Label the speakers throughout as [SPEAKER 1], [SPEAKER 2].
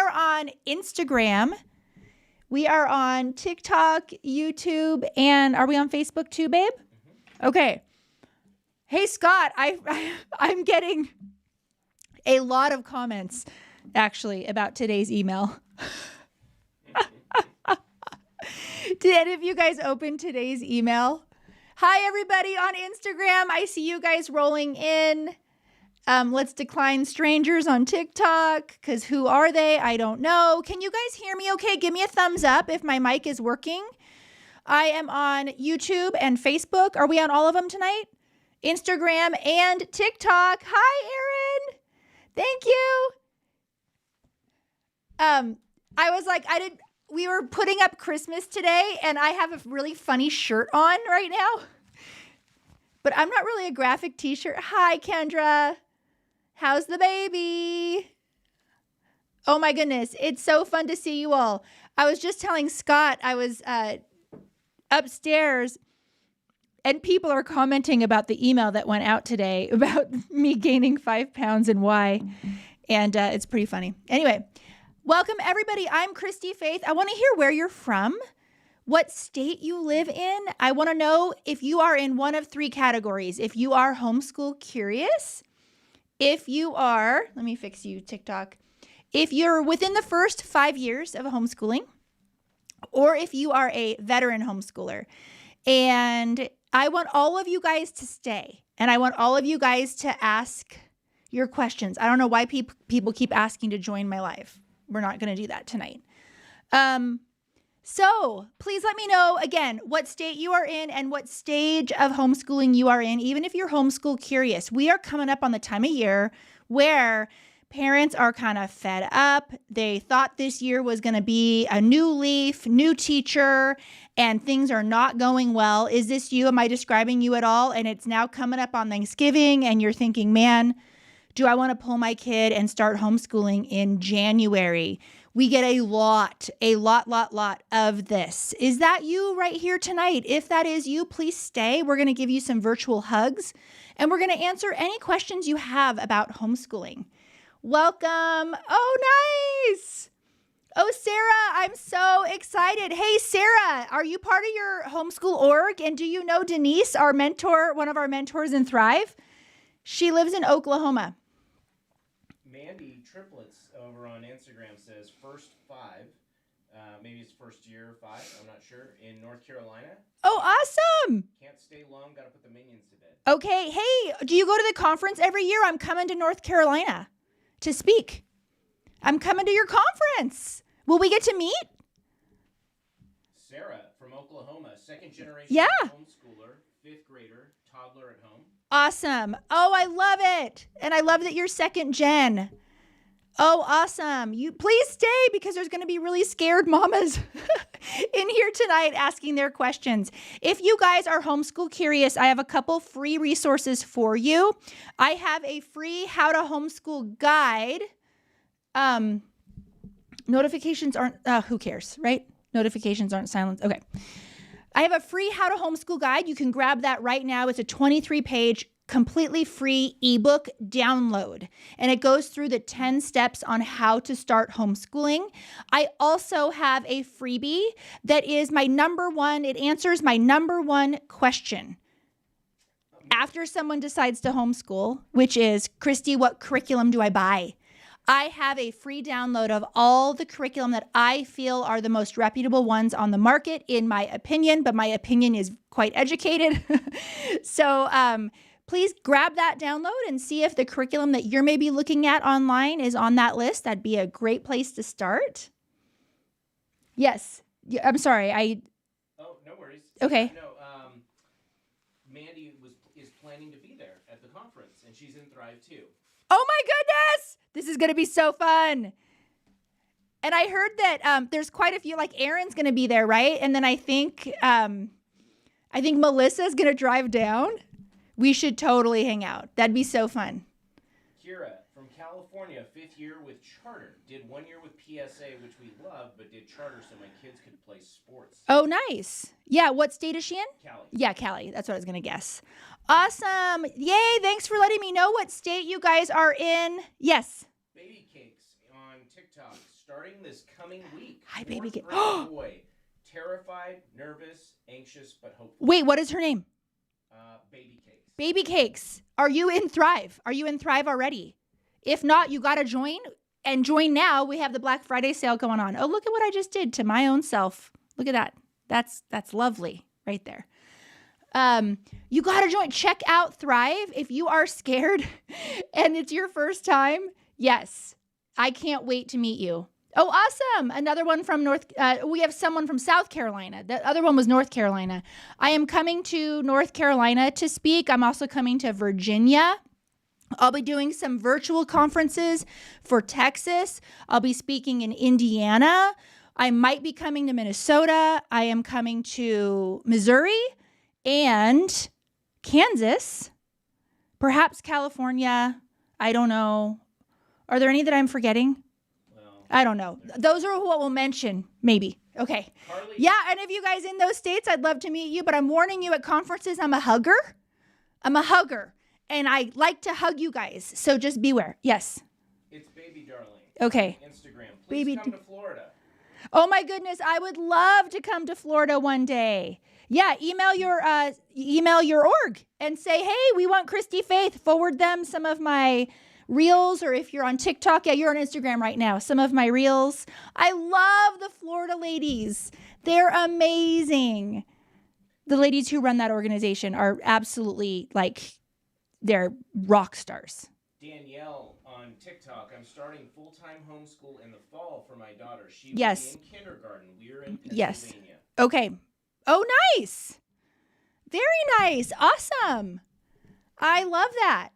[SPEAKER 1] are on Instagram. We are on TikTok, YouTube, and are we on Facebook too, babe? Mm-hmm. Okay. Hey, Scott, I'm getting a lot of comments, actually, about today's email. Did any of you guys open today's email? Hi, everybody on Instagram. I see you guys rolling in. Let's decline strangers on TikTok, because who are they? I don't know. Can you guys hear me okay? Give me a thumbs up if my mic is working. I am on YouTube and Facebook. Are we on all of them tonight? Instagram and TikTok. Hi, Erin. Thank you. I was like, we were putting up Christmas today, and I have a really funny shirt on right now. But I'm not really a graphic t-shirt. Hi, Kendra. How's the baby? Oh my goodness. It's so fun to see you all. I was just telling Scott, I was upstairs and people are commenting about the email that went out today about me gaining 5 pounds and why. And it's pretty funny. Anyway, welcome everybody. I'm Christy-Faith. I want to hear where you're from, what state you live in. I want to know if you are in one of 3 categories. If you are homeschool curious, if you are, let me fix you, TikTok. If you're within the first 5 years of homeschooling, or if you are a veteran homeschooler. And I want all of you guys to stay. And I want all of you guys to ask your questions. I don't know why people keep asking to join my live. We're not going to do that tonight. So please let me know, again, what state you are in and what stage of homeschooling you are in, even if you're homeschool curious. We are coming up on the time of year where parents are kind of fed up. They thought this year was going to be a new leaf, new teacher, and things are not going well. Is this you? Am I describing you at all? And it's now coming up on Thanksgiving and you're thinking, man, do I want to pull my kid and start homeschooling in January? We get a lot of this. Is that you right here tonight? If that is you, please stay. We're going to give you some virtual hugs and we're going to answer any questions you have about homeschooling. Welcome. Oh, nice. Oh, Sarah, I'm so excited. Hey, Sarah, are you part of your homeschool org? And do you know Denise, our mentor, one of our mentors in Thrive? She lives in Oklahoma.
[SPEAKER 2] Mandy Triplets over on Instagram says first 5, maybe it's first year 5, I'm not sure, in North Carolina.
[SPEAKER 1] Oh, awesome.
[SPEAKER 2] Can't stay long, got to put the minions to bed.
[SPEAKER 1] Okay, hey, do you go to the conference every year? I'm coming to North Carolina to speak. I'm coming to your conference. Will we get to meet?
[SPEAKER 2] Sarah from Oklahoma, 2nd generation homeschooler, 5th grader, toddler at home.
[SPEAKER 1] Awesome. Oh, I love it. And I love that you're 2nd gen. Oh, awesome. You please stay because there's going to be really scared mamas in here tonight asking their questions. If you guys are homeschool curious, I have a couple free resources for you. I have a free how to homeschool guide. Notifications aren't, who cares, right? Notifications aren't silenced. Okay. I have a free how to homeschool guide. You can grab that right now. It's a 23-page completely free ebook download, and it goes through the 10 steps on how to start homeschooling. I also have a freebie that is my number one. It answers my number one question after someone decides to homeschool, which is, Christy, what curriculum do I buy? I have a free download of all the curriculum that I feel are the most reputable ones on the market, in my opinion, but my opinion is quite educated. So please grab that download and see if the curriculum that you're maybe looking at online is on that list. That'd be a great place to start. Yes. I'm sorry.
[SPEAKER 2] Oh, no worries.
[SPEAKER 1] Okay.
[SPEAKER 2] No, Mandy is planning to be there at the conference, and she's in Thrive too.
[SPEAKER 1] Oh my goodness! This is going to be so fun. And I heard that there's quite a few, like Erin's going to be there, right? And then I think Melissa's going to drive down. We should totally hang out. That'd be so fun.
[SPEAKER 2] Kira from California, 5th year with charter. Did 1 year with PSA, which we love, but did charter so my kids could play sports.
[SPEAKER 1] Oh, nice. Yeah, what state is she in?
[SPEAKER 2] Cali.
[SPEAKER 1] Yeah, Cali. That's what I was going to guess. Awesome. Yay, thanks for letting me know what state you guys are in. Yes.
[SPEAKER 2] Baby Cakes on TikTok, starting this coming week.
[SPEAKER 1] Hi, baby.
[SPEAKER 2] Boy, terrified, nervous, anxious, but hopeful.
[SPEAKER 1] Wait, what is her name?
[SPEAKER 2] Baby Cakes.
[SPEAKER 1] Baby Cakes. Are you in Thrive? Are you in Thrive already? If not, you got to join. And join now. We have the Black Friday sale going on. Oh, look at what I just did to my own self. Look at that. That's lovely right there. You got to join. Check out Thrive if you are scared and it's your first time. Yes, I can't wait to meet you. Oh, awesome. Another one from we have someone from South Carolina. The other one was North Carolina. I am coming to North Carolina to speak. I'm also coming to Virginia. I'll be doing some virtual conferences for Texas. I'll be speaking in Indiana. I might be coming to Minnesota. I am coming to Missouri and Kansas, perhaps California. I don't know. Are there any that I'm forgetting?
[SPEAKER 2] Well,
[SPEAKER 1] I don't know. Those are what we'll mention, maybe. Okay.
[SPEAKER 2] Carly,
[SPEAKER 1] Yeah, and if you guys in those states, I'd love to meet you, but I'm warning you at conferences, I'm a hugger. And I like to hug you guys, so just beware. Yes.
[SPEAKER 2] It's Baby Darling.
[SPEAKER 1] Okay.
[SPEAKER 2] Instagram. Please come to Florida.
[SPEAKER 1] Oh my goodness, I would love to come to Florida one day. Yeah, email your org and say, hey, we want Christy-Faith. Forward them some of my reels, or if you're on TikTok, yeah, you're on Instagram right now, some of my reels. I love the Florida ladies. They're amazing. The ladies who run that organization are absolutely they're rock stars.
[SPEAKER 2] Danielle on TikTok. I'm starting full-time homeschool in the fall for my daughter. She will be in kindergarten. We're in Pennsylvania.
[SPEAKER 1] Yes. Okay. Oh, nice. Very nice. Awesome. I love that.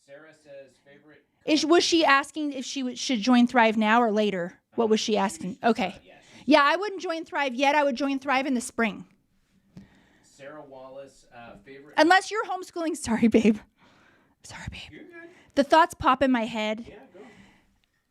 [SPEAKER 2] Sarah says favorite.
[SPEAKER 1] Was she asking if she should join Thrive now or later? What was she asking? Okay. Yeah, I wouldn't join Thrive yet. I would join Thrive in the spring.
[SPEAKER 2] Sarah Wallace, favorite.
[SPEAKER 1] Unless you're homeschooling. Sorry, babe.
[SPEAKER 2] You're good.
[SPEAKER 1] The thoughts pop in my head.
[SPEAKER 2] Yeah, go.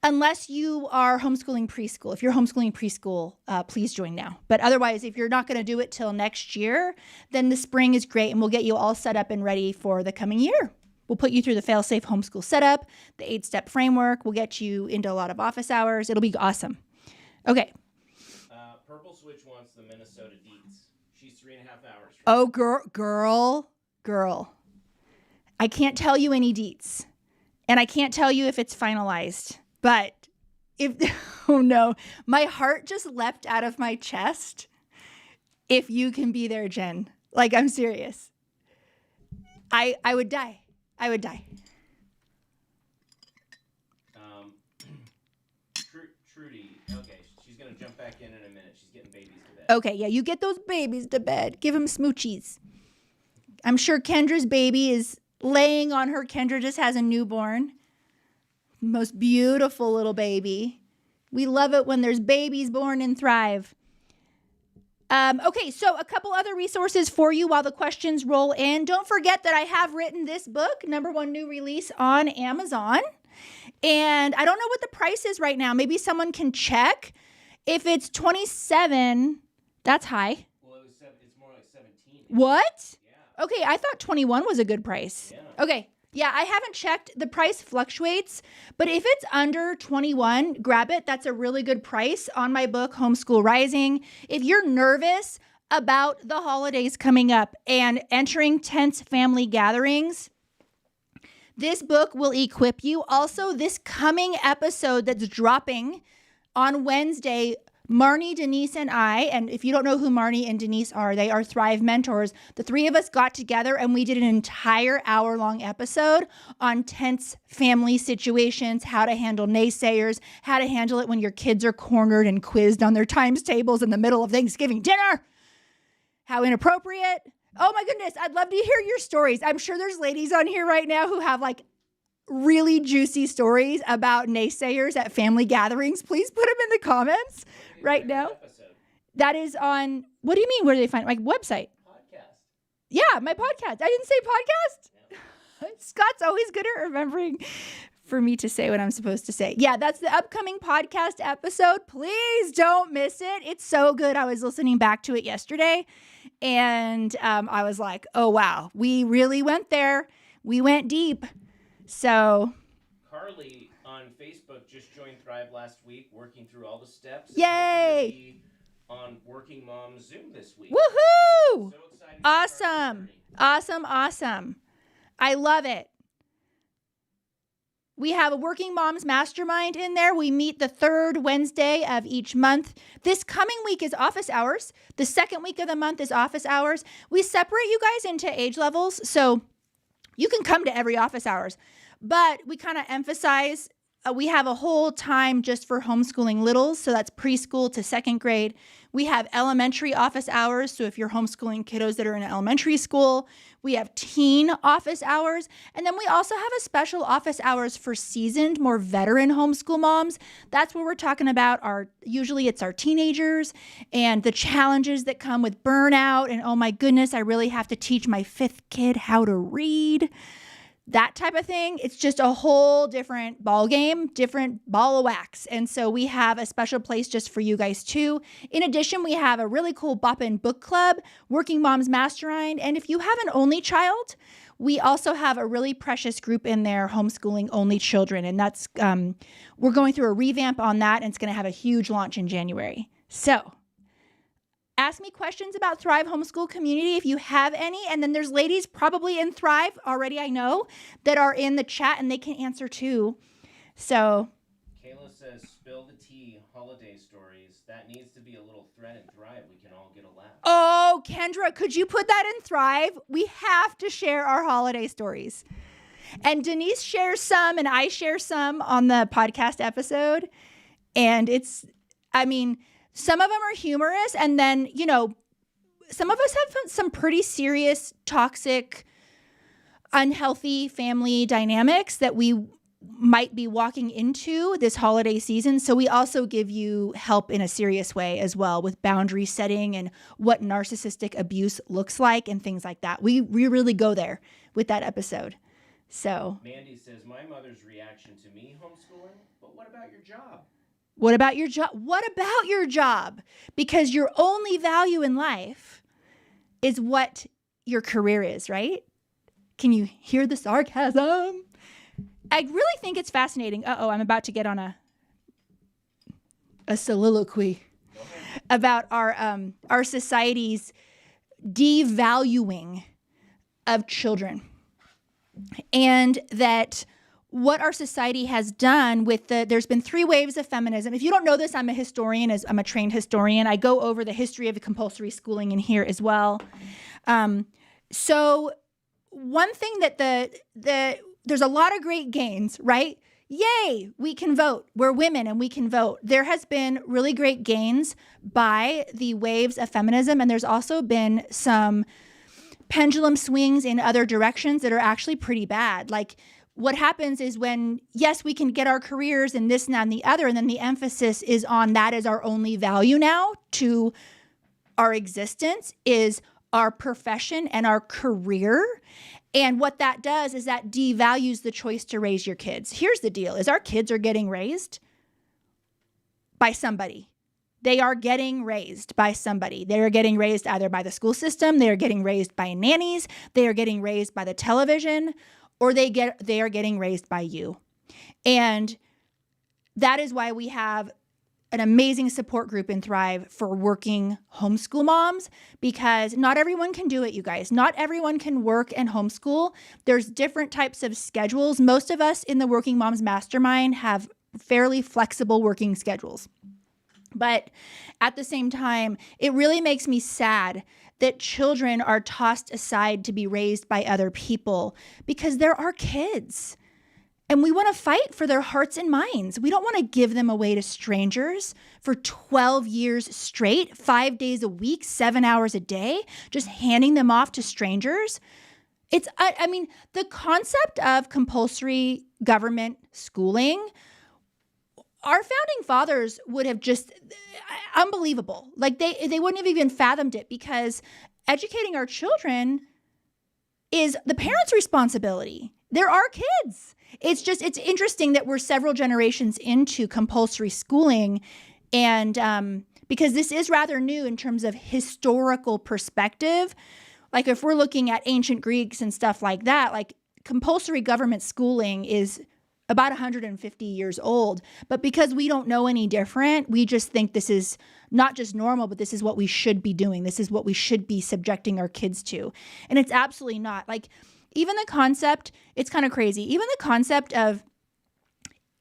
[SPEAKER 1] Unless you are homeschooling preschool. If you're homeschooling preschool, please join now. But otherwise, if you're not going to do it till next year, then the spring is great, and we'll get you all set up and ready for the coming year. We'll put you through the fail-safe homeschool setup, the 8-step framework. We'll get you into a lot of office hours. It'll be awesome. Okay.
[SPEAKER 2] Purple Switch wants the Minnesota deets. She's 3.5 hours.
[SPEAKER 1] Oh, girl. I can't tell you any deets, and I can't tell you if it's finalized. But oh no, my heart just leapt out of my chest. If you can be there, Jen, I'm serious. I would die.
[SPEAKER 2] Trudy, okay, she's gonna jump back in a minute. She's getting babies to bed.
[SPEAKER 1] Okay, yeah, you get those babies to bed. Give them smoochies. I'm sure Kendra's baby is laying on her. Kendra just has a newborn. Most beautiful little baby. We love it when there's babies born in Thrive. Okay, so a couple other resources for you while the questions roll in. Don't forget that I have written this book, #1 new release on Amazon. And I don't know what the price is right now. Maybe someone can check. If it's $27, that's high.
[SPEAKER 2] Well, it's more like 17.
[SPEAKER 1] What?
[SPEAKER 2] Yeah.
[SPEAKER 1] Okay, I thought 21 was a good price.
[SPEAKER 2] Yeah.
[SPEAKER 1] Okay. Yeah, I haven't checked. The price fluctuates, but if it's under 21, grab it. That's a really good price on my book, Homeschool Rising. If you're nervous about the holidays coming up and entering tense family gatherings, this book will equip you. Also, this coming episode that's dropping on Wednesday, Marnie, Denise, and I, and if you don't know who Marnie and Denise are, they are Thrive mentors. The three of us got together and we did an entire hour-long episode on tense family situations, how to handle naysayers, how to handle it when your kids are cornered and quizzed on their times tables in the middle of Thanksgiving dinner. How inappropriate. Oh my goodness, I'd love to hear your stories. I'm sure there's ladies on here right now who have really juicy stories about naysayers at family gatherings. Please put them in the comments right now. That is on, what do you mean? Where do they find it? My website?
[SPEAKER 2] Podcast.
[SPEAKER 1] Yeah, my podcast. I didn't say podcast. Yeah. Scott's always good at remembering for me to say what I'm supposed to say. Yeah, that's the upcoming podcast episode. Please don't miss it. It's so good. I was listening back to it yesterday and I was like, oh, wow, we really went there. We went deep. So
[SPEAKER 2] Carly on Facebook just joined Thrive last week, working through all the steps.
[SPEAKER 1] Yay!
[SPEAKER 2] On Working Mom Zoom this week.
[SPEAKER 1] Woohoo!
[SPEAKER 2] So excited.
[SPEAKER 1] Awesome. I love it. We have a Working Moms Mastermind in there. We meet the third Wednesday of each month. This coming week is office hours. The second week of the month is office hours. We separate you guys into age levels, so you can come to every office hours. But we kind of emphasize, we have a whole time just for homeschooling littles, so that's preschool to second grade. We have elementary office hours, so if you're homeschooling kiddos that are in elementary school. We have teen office hours, and then we also have a special office hours for seasoned, more veteran homeschool moms. That's where we're talking about usually it's our teenagers and the challenges that come with burnout, and oh my goodness, I really have to teach my 5th kid how to read. That type of thing. It's just a whole different ball game, different ball of wax. And so we have a special place just for you guys too. In addition, we have a really cool Boppin' book club, Working Moms Mastermind. And if you have an only child, we also have a really precious group in there, Homeschooling Only Children. And that's, we're going through a revamp on that, and it's going to have a huge launch in January. So ask me questions about Thrive Homeschool Community if you have any. And then there's ladies probably in Thrive already, I know, that are in the chat and they can answer too. So
[SPEAKER 2] Kayla says, spill the tea, holiday stories. That needs to be a little thread in Thrive. We can all get a laugh.
[SPEAKER 1] Oh, Kendra, could you put that in Thrive? We have to share our holiday stories. And Denise shares some and I share some on the podcast episode. And some of them are humorous, and then, some of us have some pretty serious, toxic, unhealthy family dynamics that we might be walking into this holiday season. So we also give you help in a serious way as well with boundary setting and what narcissistic abuse looks like and things like that. We really go there with that episode. So
[SPEAKER 2] Mandy says, my mother's reaction to me homeschooling, but what about your job?
[SPEAKER 1] What about your job? What about your job? Because your only value in life is what your career is, right? Can you hear the sarcasm? I really think it's fascinating. I'm about to get on a soliloquy about our society's devaluing of children, and that what our society has done with there's been 3 waves of feminism. If you don't know this, I'm a historian, I'm a trained historian. I go over the history of the compulsory schooling in here as well. So one thing that there's a lot of great gains, right? Yay, we can vote. We're women and we can vote. There has been really great gains by the waves of feminism, and there's also been some pendulum swings in other directions that are actually pretty bad. Like, what happens is when, yes, we can get our careers and this and that and the other, and then the emphasis is on that as our only value now to our existence is our profession and our career. And what that does is that devalues the choice to raise your kids. Here's the deal, is our kids are getting raised by somebody. They are getting raised by somebody. They are getting raised either by the school system, they are getting raised by nannies, they are getting raised by the television, or they are getting raised by you. And that is why we have an amazing support group in Thrive for working homeschool moms, because not everyone can do it, you guys. Not everyone can work and homeschool. There's different types of schedules. Most of us in the Working Moms Mastermind have fairly flexible working schedules. But at the same time, it really makes me sad that children are tossed aside to be raised by other people, because they're our kids. And we want to fight for their hearts and minds. We don't want to give them away to strangers for 12 years straight, 5 days a week, 7 hours a day, just handing them off to strangers. The concept of compulsory government schooling, our founding fathers would have just unbelievable. Like they wouldn't have even fathomed it, because educating our children is the parents' responsibility. They're our kids. It's interesting that we're several generations into compulsory schooling, and because this is rather new in terms of historical perspective. Like if we're looking at ancient Greeks and stuff like that, like compulsory government schooling is about 150 years old. But because we don't know any different, we just think this is not just normal, but this is what we should be doing. This is what we should be subjecting our kids to. And it's absolutely not. Like, even the concept, it's kind of crazy. Even the concept of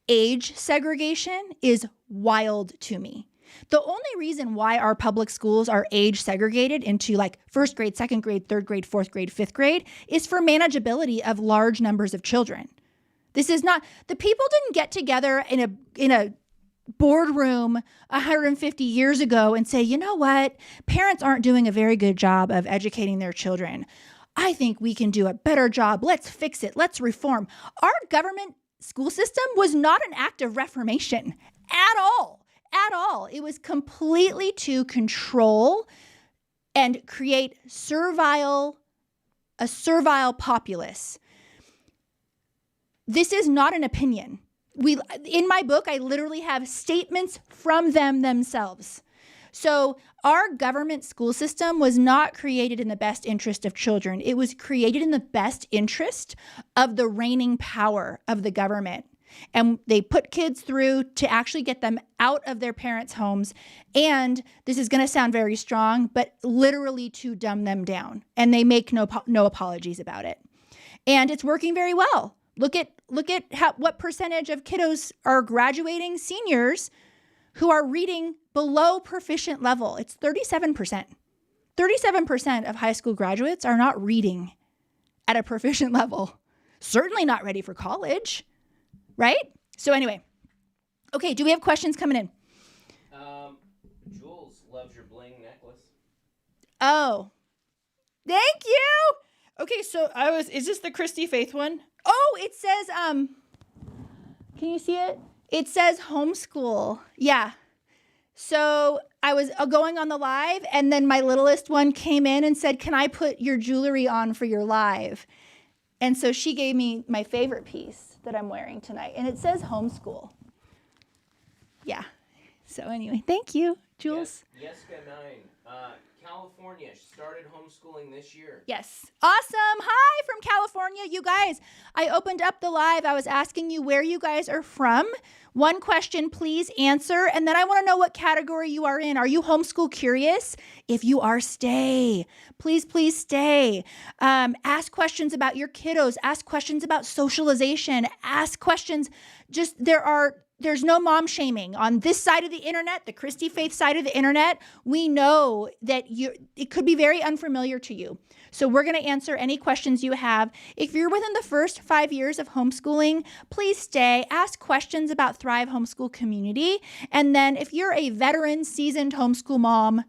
[SPEAKER 1] age segregation is wild to me. The only reason why our public schools are age segregated into like first grade, second grade, third grade, fourth grade, fifth grade is for manageability of large numbers of children. This is not, the people didn't get together in a boardroom 150 years ago and say, you know what, parents aren't doing a very good job of educating their children. I think we can do a better job. Let's fix it. Let's reform. Our government school system was not an act of reformation at all. At all. It was completely to control and create a servile populace. This is not an opinion. In my book, I literally have statements from them themselves. So our government school system was not created in the best interest of children. It was created in the best interest of the reigning power of the government. And they put kids through to actually get them out of their parents' homes. And this is going to sound very strong, but literally to dumb them down. And they make no apologies about it. And it's working very well. Look at what percentage of kiddos are graduating, seniors who are reading below proficient level. It's 37%. 37% of high school graduates are not reading at a proficient level. Certainly not ready for college. Right? So anyway, okay, do we have questions coming in?
[SPEAKER 2] Jules loves your bling necklace.
[SPEAKER 1] Oh, thank you. Okay, so is this the Christy-Faith one? Oh, it says, can you see it? It says homeschool. Yeah. So I was going on the live and then my littlest one came in and said, can I put your jewelry on for your live? And so she gave me my favorite piece that I'm wearing tonight. And it says homeschool. Yeah. So anyway, thank you, Jules.
[SPEAKER 2] Yes, Jessica 9. California started homeschooling this year.
[SPEAKER 1] Yes. Awesome. Hi from California, you guys. I opened up the live. I was asking you where you guys are from. One question, please answer. And then I want to know what category you are in. Are you homeschool curious? If you are, stay. Please, please stay. Ask questions about your kiddos. Ask questions about socialization. Ask questions. There's no mom shaming. On this side of the internet, the Christy-Faith side of the internet, we know that it could be very unfamiliar to you. So we're going to answer any questions you have. If you're within the first 5 years of homeschooling, please stay. Ask questions about Thrive Homeschool Community. And then if you're a veteran, seasoned homeschool mom,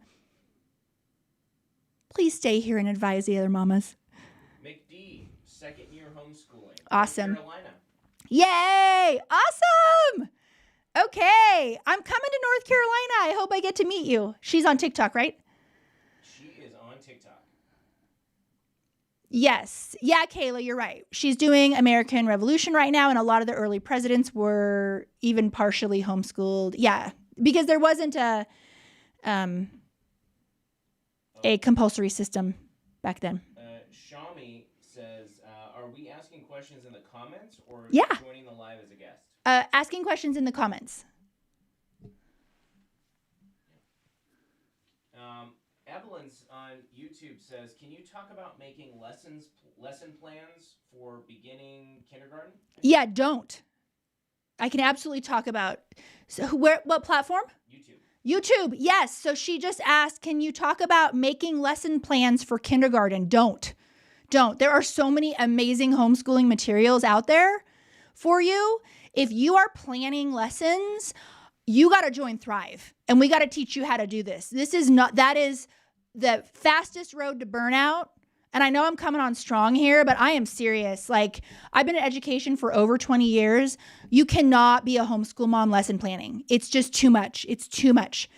[SPEAKER 1] please stay here and advise the other mamas.
[SPEAKER 2] McD, second year homeschooling.
[SPEAKER 1] Awesome.
[SPEAKER 2] North Carolina.
[SPEAKER 1] Yay! Awesome! Okay, I'm coming to North Carolina. I hope I get to meet you. She's on TikTok, right?
[SPEAKER 2] She is on TikTok.
[SPEAKER 1] Yes. Yeah, Kayla, you're right. She's doing American Revolution right now, and a lot of the early presidents were even partially homeschooled. Yeah, because there wasn't a compulsory system back then.
[SPEAKER 2] Shami says, are we asking questions in the comments or
[SPEAKER 1] Yeah.
[SPEAKER 2] joining the live as a guest?
[SPEAKER 1] Asking questions in the comments.
[SPEAKER 2] Evelyn's on YouTube says, can you talk about making lesson plans for beginning kindergarten?
[SPEAKER 1] Yeah, don't. I can absolutely talk about. So what platform? YouTube, yes. So she just asked, can you talk about making lesson plans for kindergarten? Don't. There are so many amazing homeschooling materials out there for you. If you are planning lessons, you got to join Thrive, and we got to teach you how to do this. That is the fastest road to burnout. And I know I'm coming on strong here, but I am serious. Like, I've been in education for over 20 years. You cannot be a homeschool mom lesson planning. It's just too much. It's too much.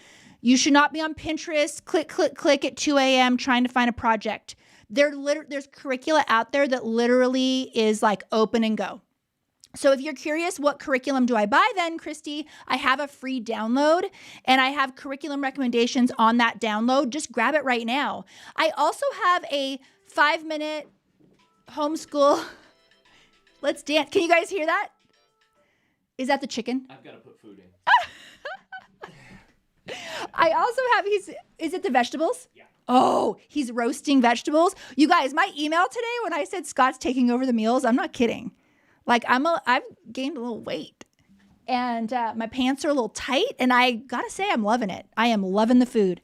[SPEAKER 1] You should not be on Pinterest, click at 2 a.m. trying to find a project. There's curricula out there that literally is like open and go. So if you're curious, what curriculum do I buy then, Christy? I have a free download and I have curriculum recommendations on that download. Just grab it right now. I also have a 5-minute homeschool. Let's dance. Can you guys hear that? Is that the chicken?
[SPEAKER 2] I've got to put food in.
[SPEAKER 1] I also have, is it the vegetables?
[SPEAKER 2] Yeah.
[SPEAKER 1] Oh, he's roasting vegetables. You guys, my email today when I said Scott's taking over the meals, I'm not kidding. Like I've gained a little weight and my pants are a little tight and I gotta say I'm loving it. I am loving the food.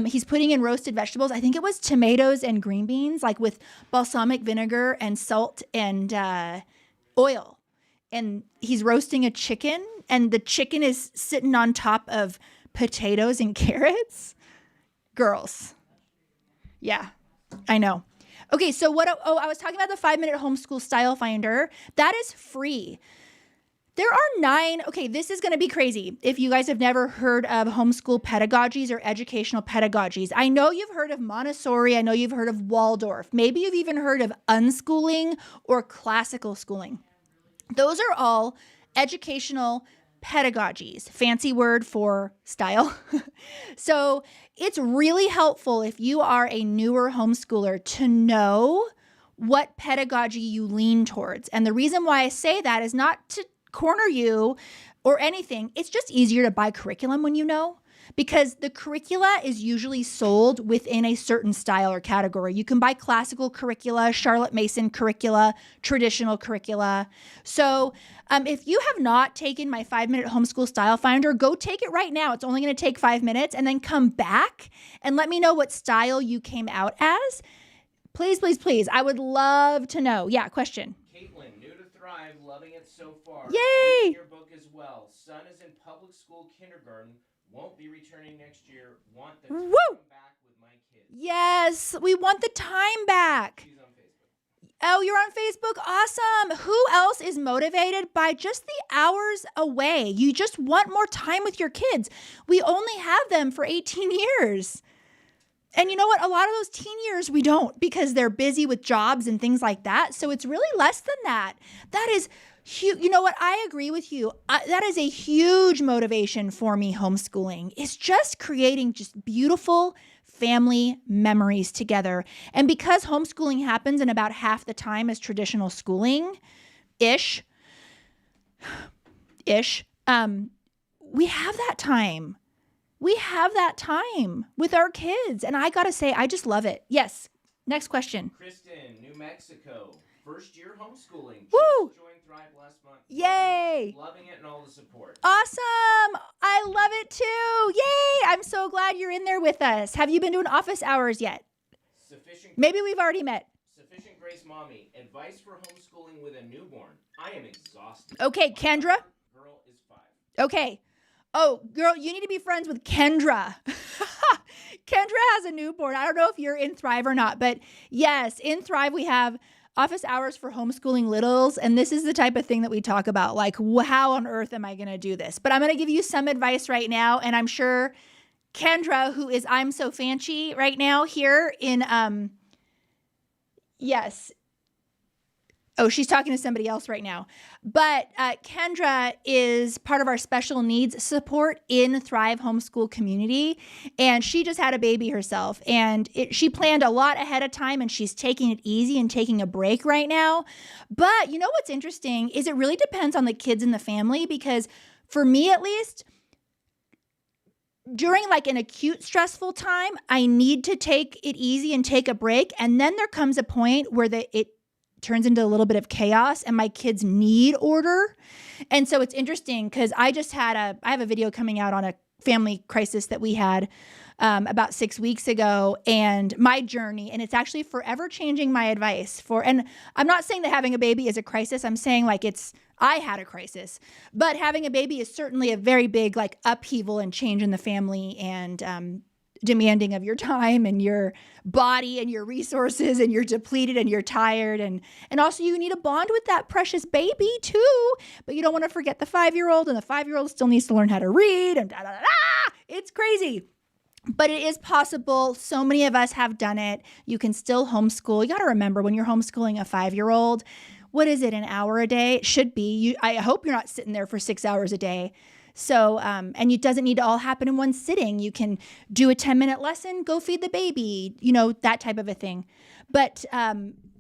[SPEAKER 1] He's putting in roasted vegetables. I think it was tomatoes and green beans, like with balsamic vinegar and salt and oil. And he's roasting a chicken and the chicken is sitting on top of potatoes and carrots. Girls. Yeah, I know. Okay, so I was talking about the 5-minute homeschool style finder. That is free. There are 9, okay, this is going to be crazy if you guys have never heard of homeschool pedagogies or educational pedagogies. I know you've heard of Montessori. I know you've heard of Waldorf. Maybe you've even heard of unschooling or classical schooling. Those are all educational pedagogies, fancy word for style. So it's really helpful if you are a newer homeschooler to know what pedagogy you lean towards. And the reason why I say that is not to corner you or anything. It's just easier to buy curriculum when you know, because the curricula is usually sold within a certain style or category. You can buy classical curricula, Charlotte Mason curricula, traditional curricula. So if you have not taken my 5-minute homeschool style finder, go take it right now. It's only going to take 5 minutes, and then come back and let me know what style you came out as. Please, please, please. I would love to know. Yeah, question.
[SPEAKER 2] Caitlin, new to Thrive, loving it so far.
[SPEAKER 1] Yay!
[SPEAKER 2] Reading your book as well. Son is in public school kindergarten. Won't be returning next year. Want the time back with my kids.
[SPEAKER 1] Yes, we want the time back.
[SPEAKER 2] She's on Facebook.
[SPEAKER 1] Oh, you're on Facebook? Awesome. Who else is motivated by just the hours away? You just want more time with your kids. We only have them for 18 years. And you know what? A lot of those teen years we don't, because they're busy with jobs and things like that. So it's really less than that. That is huge. You know what? I agree with you. That is a huge motivation for me homeschooling. It's just creating just beautiful family memories together. And because homeschooling happens in about half the time as traditional schooling, ish, we have that time. We have that time with our kids. And I got to say, I just love it. Yes. Next question.
[SPEAKER 2] Kristen, New Mexico. First year homeschooling.
[SPEAKER 1] Woo!
[SPEAKER 2] Just joined Thrive last month.
[SPEAKER 1] Yay.
[SPEAKER 2] Loving it and all the support.
[SPEAKER 1] Awesome. I love it too. Yay. I'm so glad you're in there with us. Have you been doing office hours yet? Maybe we've already met.
[SPEAKER 2] Sufficient Grace Mommy. Advice for homeschooling with a newborn. I am exhausted.
[SPEAKER 1] Okay, Kendra.
[SPEAKER 2] Girl is 5.
[SPEAKER 1] Okay. Oh, girl, you need to be friends with Kendra. Kendra has a newborn. I don't know if you're in Thrive or not, but yes, in Thrive we have office hours for homeschooling littles. And this is the type of thing that we talk about. Like, how on earth am I going to do this? But I'm going to give you some advice right now. And I'm sure Kendra, who is I'm So Fancy right now here in, yes. Oh, she's talking to somebody else right now. But Kendra is part of our special needs support in Thrive Homeschool community. And she just had a baby herself. And she planned a lot ahead of time, and she's taking it easy and taking a break right now. But you know what's interesting is it really depends on the kids in the family, because for me at least, during like an acute stressful time, I need to take it easy and take a break. And then there comes a point where it turns into a little bit of chaos and my kids need order. And so it's interesting because I have a video coming out on a family crisis that we had about 6 weeks ago, and my journey, and it's actually forever changing my advice and I'm not saying that having a baby is a crisis. I'm saying like I had a crisis, but having a baby is certainly a very big like upheaval and change in the family, and demanding of your time and your body and your resources, and you're depleted and you're tired. And also you need a bond with that precious baby too, but you don't want to forget the 5-year-old, and the 5-year-old still needs to learn how to read and da, da, da, da. It's crazy, but it is possible. So many of us have done it. You can still homeschool. You got to remember when you're homeschooling a 5-year-old, what is it? An hour a day? It should be. I hope you're not sitting there for 6 hours a day. So, and it doesn't need to all happen in one sitting. You can do a 10-minute lesson, go feed the baby, that type of a thing. But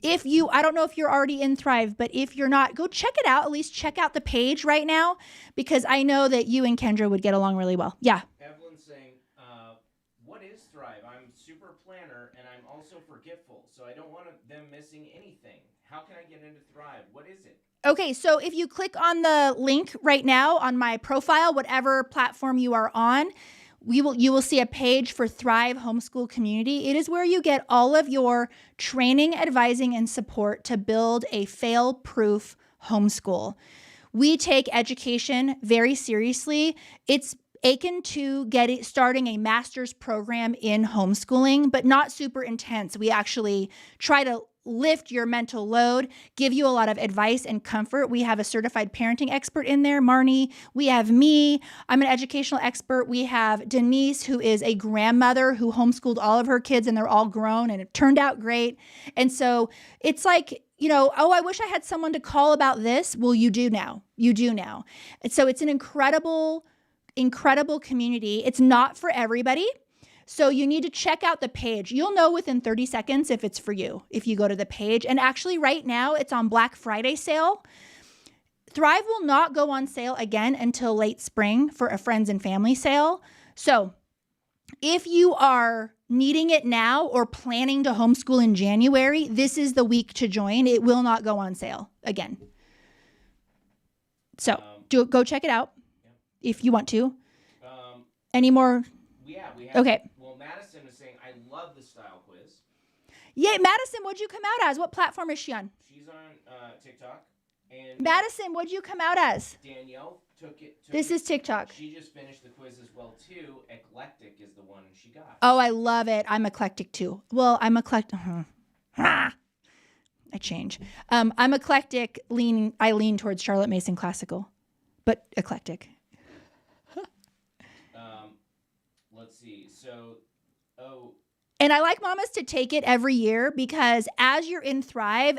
[SPEAKER 1] I don't know if you're already in Thrive, but if you're not, go check it out. At least check out the page right now, because I know that you and Kendra would get along really well. Yeah.
[SPEAKER 2] Evelyn's saying, what is Thrive? I'm super planner and I'm also forgetful, so I don't want them missing anything. How can I get into Thrive? What is it?
[SPEAKER 1] Okay, so if you click on the link right now on my profile, whatever platform you are on, you will see a page for Thrive Homeschool Community. It is where you get all of your training, advising, and support to build a fail-proof homeschool. We take education very seriously. It's akin to starting a master's program in homeschooling, but not super intense. We actually try to lift your mental load, give you a lot of advice and comfort. We have a certified parenting expert in there, Marnie. We have me. I'm an educational expert. We have Denise, who is a grandmother who homeschooled all of her kids, and they're all grown, and it turned out great. And so it's like, I wish I had someone to call about this. Well, you do now. You do now. And so it's an incredible community. It's not for everybody. So you need to check out the page. You'll know within 30 seconds if it's for you, if you go to the page. And actually right now it's on Black Friday sale. Thrive will not go on sale again until late spring for a friends and family sale. So if you are needing it now or planning to homeschool in January, this is the week to join. It will not go on sale again. So go check it out if you want to. Any more?
[SPEAKER 2] Yeah, we have.
[SPEAKER 1] Okay.
[SPEAKER 2] Well, Madison is saying, I love the style quiz.
[SPEAKER 1] Yeah, Madison, what'd you come out as? What platform is she on?
[SPEAKER 2] She's on TikTok. And
[SPEAKER 1] Madison, what'd you come out as?
[SPEAKER 2] Danielle took it.
[SPEAKER 1] This is TikTok.
[SPEAKER 2] She just finished the quiz as well, too. Eclectic is the one she got.
[SPEAKER 1] Oh, I love it. I'm eclectic, too. Well, I'm eclectic. I change. I'm eclectic. I lean towards Charlotte Mason Classical, but eclectic.
[SPEAKER 2] Let's see.
[SPEAKER 1] And I like mamas to take it every year, because as you're in Thrive,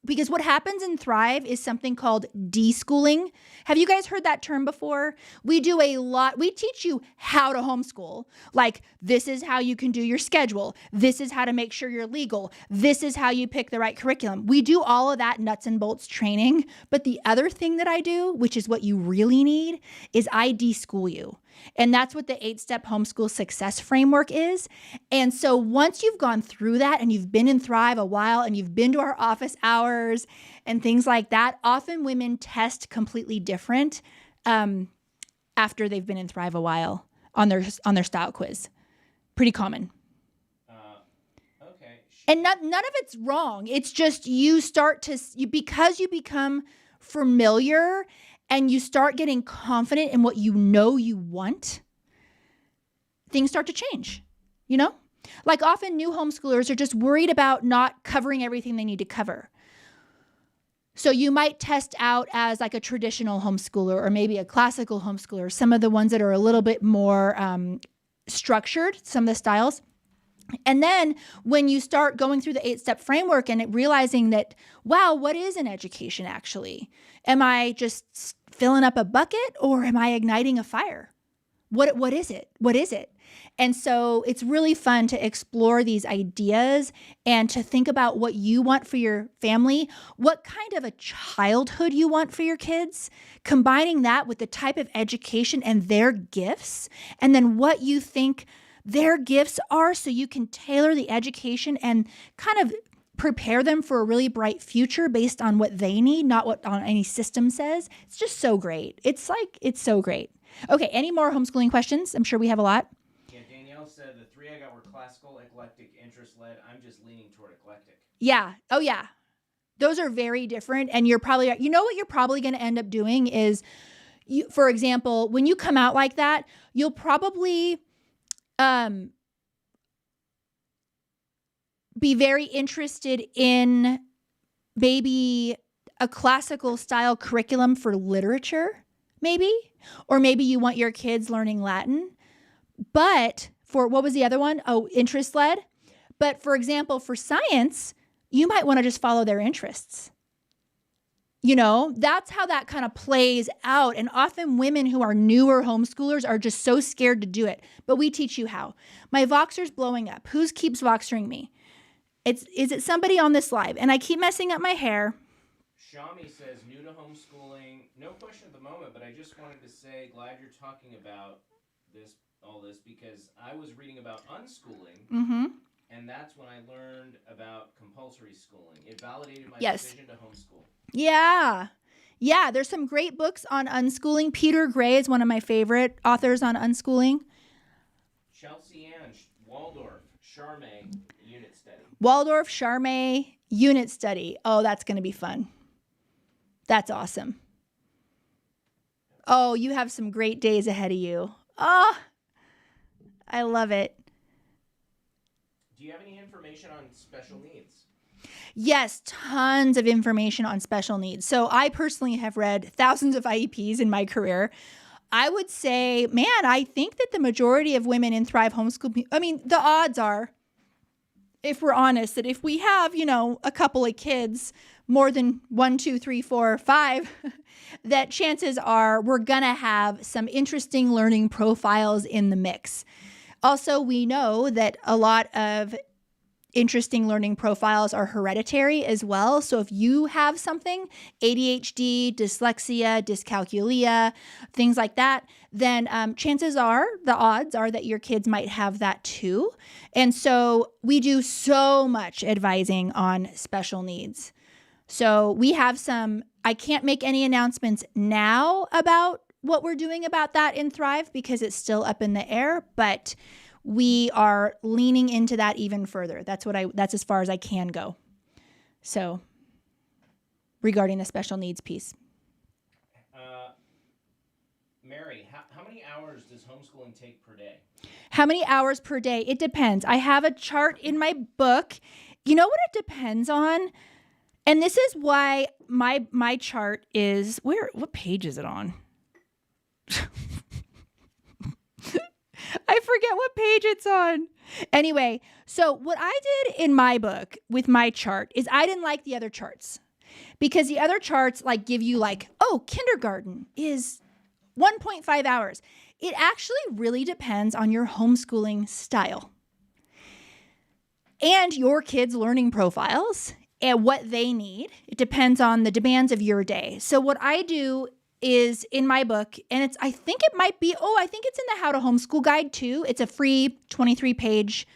[SPEAKER 1] because what happens in Thrive is something called deschooling. Have you guys heard that term before? We do a lot. We teach you how to homeschool. Like, this is how you can do your schedule. This is how to make sure you're legal. This is how you pick the right curriculum. We do all of that nuts and bolts training. But the other thing that I do, which is what you really need, is I deschool you. And that's what the 8-step homeschool success framework is. And so once you've gone through that and you've been in Thrive a while and you've been to our office hours and things like that, often women test completely different after they've been in Thrive a while on their style quiz. Pretty common.
[SPEAKER 2] Okay.
[SPEAKER 1] And none of it's wrong. It's just because you become familiar and you start getting confident in what you want, things start to change, Like, often new homeschoolers are just worried about not covering everything they need to cover. So you might test out as like a traditional homeschooler or maybe a classical homeschooler, some of the ones that are a little bit more structured, some of the styles. And then when you start going through the 8-step framework and realizing that, wow, what is an education actually? Am I just filling up a bucket, or am I igniting a fire? What is it? What is it? And so it's really fun to explore these ideas and to think about what you want for your family, what kind of a childhood you want for your kids, combining that with the type of education and their gifts, and then what you think their gifts are, so you can tailor the education and kind of prepare them for a really bright future based on what they need, not what on any system says. It's just so great. It's so great. Okay, any more homeschooling questions? I'm sure we have a lot.
[SPEAKER 2] Yeah, Danielle said the 3 I got were classical, eclectic, interest-led. I'm just leaning toward eclectic.
[SPEAKER 1] Yeah. Oh, yeah. Those are very different. And you're probably, what you're probably going to end up doing is, for example, when you come out like that, you'll probably be very interested in maybe a classical style curriculum for literature, maybe, or maybe you want your kids learning Latin. But for, what was the other one? Oh, interest-led. But for example, for science, you might want to just follow their interests. That's how that kind of plays out. And often women who are newer homeschoolers are just so scared to do it. But we teach you how. My Voxer's blowing up. Who keeps Voxering me? Is it somebody on this live? And I keep messing up my hair.
[SPEAKER 2] Shami says, new to homeschooling. No question at the moment, but I just wanted to say, glad you're talking about all this, because I was reading about unschooling, and that's when I learned about compulsory schooling. It validated my decision to homeschool.
[SPEAKER 1] Yeah. Yeah, there's some great books on unschooling. Peter Gray is one of my favorite authors on unschooling.
[SPEAKER 2] Chelsea Ann, Waldorf, Charme, unit study.
[SPEAKER 1] Waldorf, Charme, unit study. Oh, that's going to be fun. That's awesome. Oh, you have some great days ahead of you. Oh, I love it.
[SPEAKER 2] Do you have any information on special needs?
[SPEAKER 1] Yes, tons of information on special needs. So I personally have read thousands of IEPs in my career. I would say, man, I think that the majority of women in Thrive Homeschool, I mean, the odds are, if we're honest, that if we have, a couple of kids, more than 1, 2, 3, 4, 5, that chances are we're going to have some interesting learning profiles in the mix. Also, we know that a lot of interesting learning profiles are hereditary as well. So if you have something, ADHD, dyslexia, dyscalculia, things like that, then chances are, the odds are that your kids might have that too. And so we do so much advising on special needs. So we have I can't make any announcements now about what we're doing about that in Thrive because it's still up in the air, but we are leaning into that even further. That's as far as I can go. So regarding the special needs piece.
[SPEAKER 2] Mary, how many hours does homeschooling take per day?
[SPEAKER 1] How many hours per day? It depends. I have a chart in my book. You know what it depends on? And this is why my chart is, what page is it on? I forget what page it's on. Anyway, so what I did in my book with my chart is I didn't like the other charts because the other charts give you kindergarten is 1.5 hours. It actually really depends on your homeschooling style and your kids' learning profiles and what they need. It depends on the demands of your day. So what I do is in my book, and I think it's in the How to Homeschool Guide too. It's a free 23-page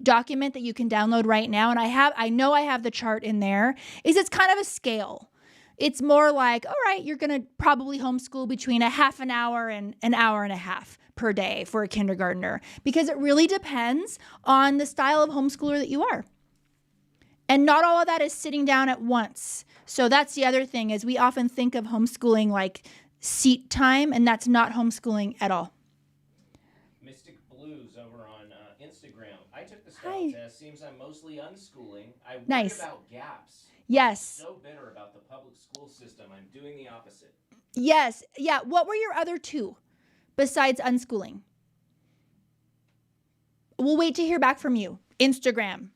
[SPEAKER 1] document that you can download right now. And I know I have the chart in there. It's kind of a scale. It's more like, all right, you're going to probably homeschool between a half an hour and an hour and a half per day for a kindergartner, because it really depends on the style of homeschooler that you are. And not all of that is sitting down at once. So that's the other thing, is we often think of homeschooling like seat time, and that's not homeschooling at all.
[SPEAKER 2] Mystic Blues over on Instagram. I took the style test. Seems I'm mostly unschooling. I worry about gaps.
[SPEAKER 1] Yes.
[SPEAKER 2] I'm so bitter about the public school system. I'm doing the opposite.
[SPEAKER 1] Yes. Yeah. What were your other two besides unschooling? We'll wait to hear back from you. Instagram.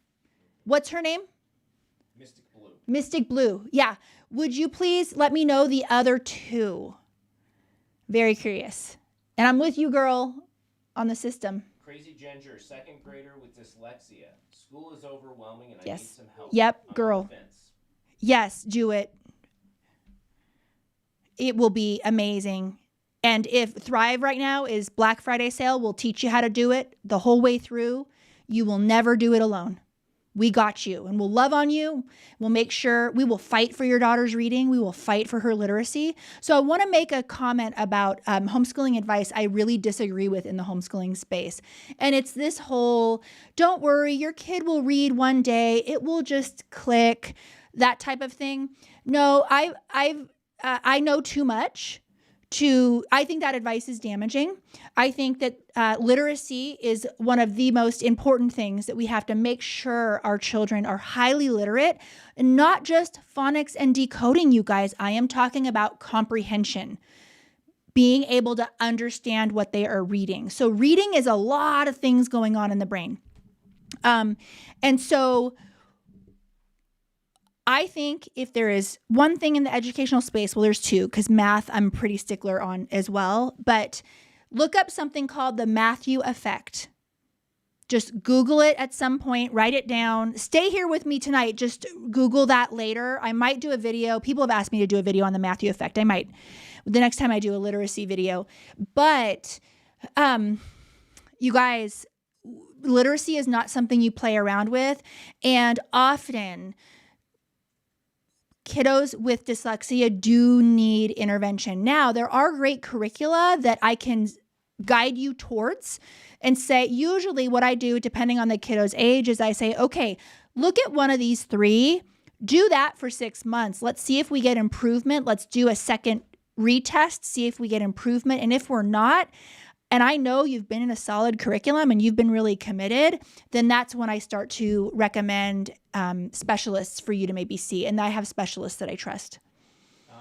[SPEAKER 1] What's her name?
[SPEAKER 2] Mystic Blue.
[SPEAKER 1] Mystic Blue. Yeah. Would you please let me know the other two? Very curious. And I'm with you, girl, on the system.
[SPEAKER 2] Crazy Ginger, second grader with dyslexia. School is overwhelming and I need some help.
[SPEAKER 1] Yep, girl. Yes, do it. It will be amazing. And if Thrive right now is Black Friday sale, we'll teach you how to do it the whole way through. You will never do it alone. We got you, and we'll love on you. We'll make sure we will fight for your daughter's reading. We will fight for her literacy. So I want to make a comment about homeschooling advice I really disagree with in the homeschooling space. And it's this whole, don't worry, your kid will read one day. It will just click, that type of thing. No, I know too much. I think that advice is damaging. I think that literacy is one of the most important things that we have to make sure our children are highly literate, and not just phonics and decoding, you guys. I am talking about comprehension, being able to understand what they are reading. So reading is a lot of things going on in the brain. And so I think if there is one thing in the educational space, well, there's two, because math I'm a pretty stickler on as well, but look up something called the Matthew effect. Just Google it at some point, write it down. Stay here with me tonight. Just Google that later. I might do a video. People have asked me to do a video on the Matthew effect. I might the next time I do a literacy video. But you guys, literacy is not something you play around with. And often kiddos with dyslexia do need intervention. Now, there are great curricula that I can guide you towards and say, usually what I do, depending on the kiddo's age, is I say, okay, look at one of these 3, do that for 6 months. Let's see if we get improvement. Let's do a second retest, see if we get improvement. And if we're not, and I know you've been in a solid curriculum and you've been really committed, then that's when I start to recommend specialists for you to maybe see. And I have specialists that I trust.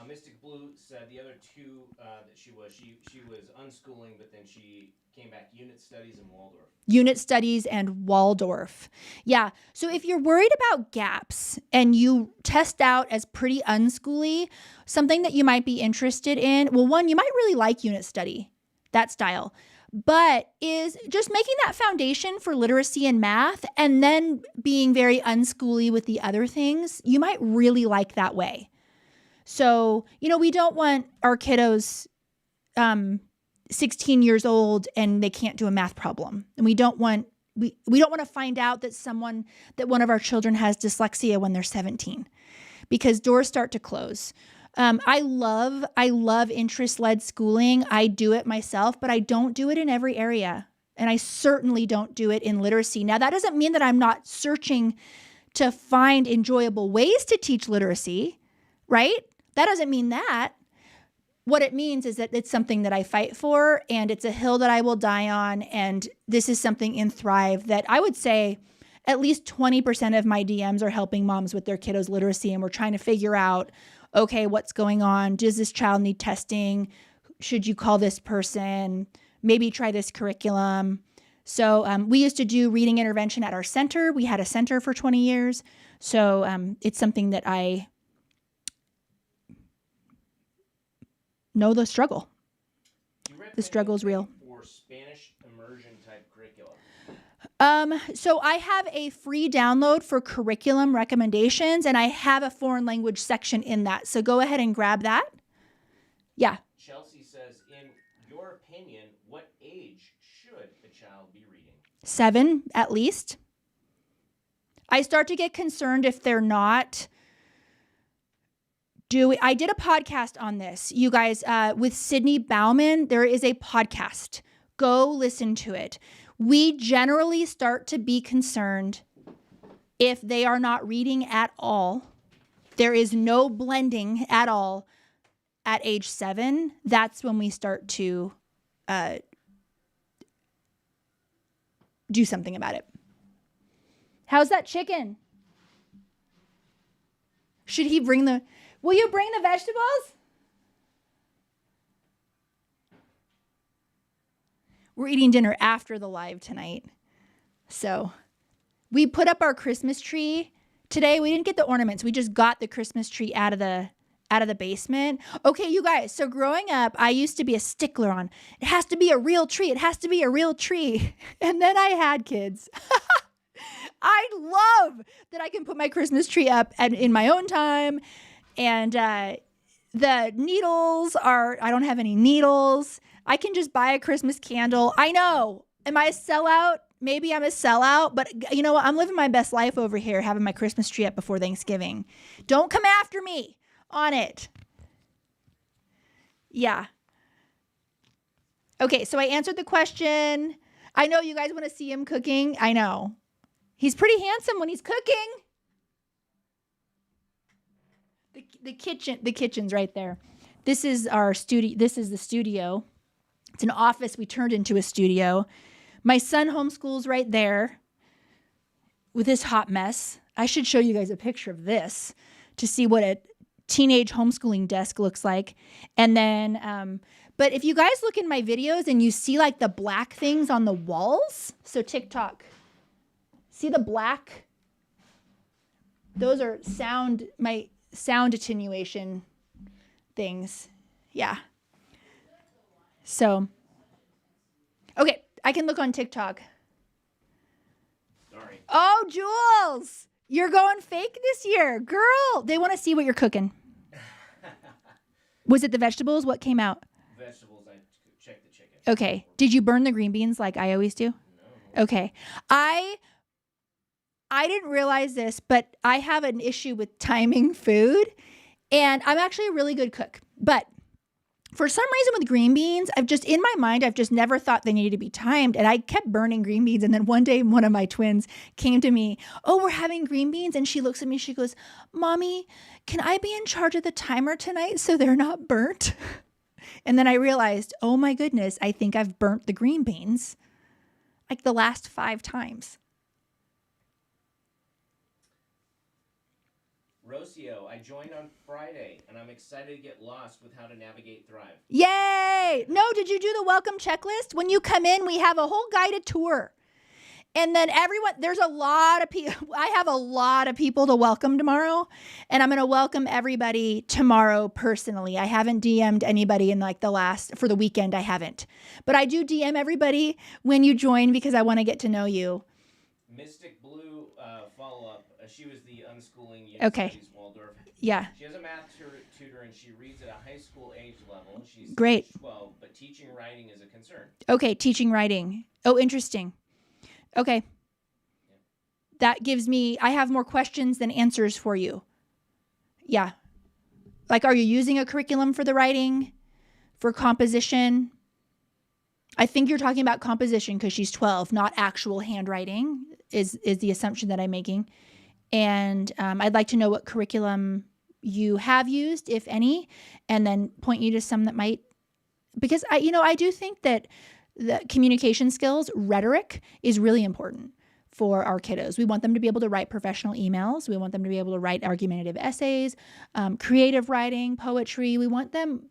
[SPEAKER 2] Mystic Blue said the other 2 that she was unschooling, but then she came back unit studies and Waldorf.
[SPEAKER 1] Unit studies and Waldorf. Yeah. So if you're worried about gaps and you test out as pretty unschooly, something that you might be interested in, well, one, you might really like unit study, that style, but is just making that foundation for literacy and math and then being very unschooly with the other things. You might really like that way. So, we don't want our kiddos 16 years old and they can't do a math problem. And we don't want to find out that one of our children has dyslexia when they're 17, because doors start to close. I love interest-led schooling. I do it myself, but I don't do it in every area. And I certainly don't do it in literacy. Now, that doesn't mean that I'm not searching to find enjoyable ways to teach literacy, right? That doesn't mean that. What it means is that it's something that I fight for, and it's a hill that I will die on. And this is something in Thrive that I would say at least 20% of my DMs are helping moms with their kiddos' literacy. And we're trying to figure out, okay, what's going on? Does this child need testing? Should you call this person? Maybe try this curriculum. So we used to do reading intervention at our center. We had a center for 20 years. So it's something that I know the struggle. The struggle is real.
[SPEAKER 2] For Spanish immersion type curriculum.
[SPEAKER 1] So I have a free download for curriculum recommendations, and I have a foreign language section in that. So go ahead and grab that. Yeah.
[SPEAKER 2] Chelsea says, in your opinion, what age should a child be reading?
[SPEAKER 1] 7 at least. I start to get concerned if they're not I did a podcast on this, you guys, with Sydney Bauman. There is a podcast. Go listen to it. We generally start to be concerned if they are not reading at all. There is no blending at all at age 7. That's when we start to do something about it. How's that chicken? Should he will you bring the vegetables? We're eating dinner after the live tonight. So we put up our Christmas tree today. We didn't get the ornaments. We just got the Christmas tree out of the basement. Okay, you guys. So growing up, I used to be a stickler on, it has to be a real tree. It has to be a real tree. And then I had kids. I love that I can put my Christmas tree up in my own time. And the needles I don't have any needles. I can just buy a Christmas candle. I know. Am I a sellout? Maybe I'm a sellout, but you know what? I'm living my best life over here, having my Christmas tree up before Thanksgiving. Don't come after me on it. Yeah. Okay, so I answered the question. I know you guys want to see him cooking. I know. He's pretty handsome when he's cooking. The kitchen's right there. This is our studio. This is the studio. It's an office we turned into a studio. My son homeschools right there with this hot mess. I should show you guys a picture of this to see what a teenage homeschooling desk looks like. And then, but if you guys look in my videos and you see like the black things on the walls, so see the black? Those are my sound attenuation things. Yeah. So, okay, I can look on TikTok. Oh, Jules, you're going fake this year. Girl, they want to see what you're cooking. Was it the vegetables? What came out?
[SPEAKER 2] Vegetables, I checked the chicken.
[SPEAKER 1] Okay. Did you burn the green beans like I always do?
[SPEAKER 2] No.
[SPEAKER 1] Okay. I didn't realize this, but I have an issue with timing food, and I'm actually a really good cook. But for some reason with green beans, I've just never thought they needed to be timed, and I kept burning green beans. And then one day, one of my twins came to me, "Oh, we're having green beans," and she looks at me, she goes, "Mommy, can I be in charge of the timer tonight so they're not burnt?" And then I realized, oh my goodness, I think I've burnt the green beans like the last 5 times.
[SPEAKER 2] Rocio, I joined on Friday, and I'm excited to get lost with how to navigate Thrive.
[SPEAKER 1] Yay! No, did you do the welcome checklist? When you come in, we have a whole guided tour. And then there's a lot of people. I have a lot of people to welcome tomorrow, and I'm going to welcome everybody tomorrow personally. I haven't DM'd anybody in for the weekend. I haven't. But I do DM everybody when you join because I want to get to know you.
[SPEAKER 2] Mystic Blue follow-up. She was the unschooling
[SPEAKER 1] Okay.
[SPEAKER 2] Waldorf.
[SPEAKER 1] Yeah.
[SPEAKER 2] She has a math tutor, and she reads at a high school age level. She's
[SPEAKER 1] Great.
[SPEAKER 2] 12, but teaching writing is a concern.
[SPEAKER 1] Okay, teaching writing. Oh, interesting. Okay. That gives me, I have more questions than answers for you. Yeah. Like, are you using a curriculum for the writing, for composition? I think you're talking about composition because she's 12, not actual handwriting is the assumption that I'm making. And I'd like to know what curriculum you have used, if any, and then point you to some that might, because I do think that the communication skills, rhetoric is really important for our kiddos. We want them to be able to write professional emails. We want them to be able to write argumentative essays, creative writing, poetry. We want them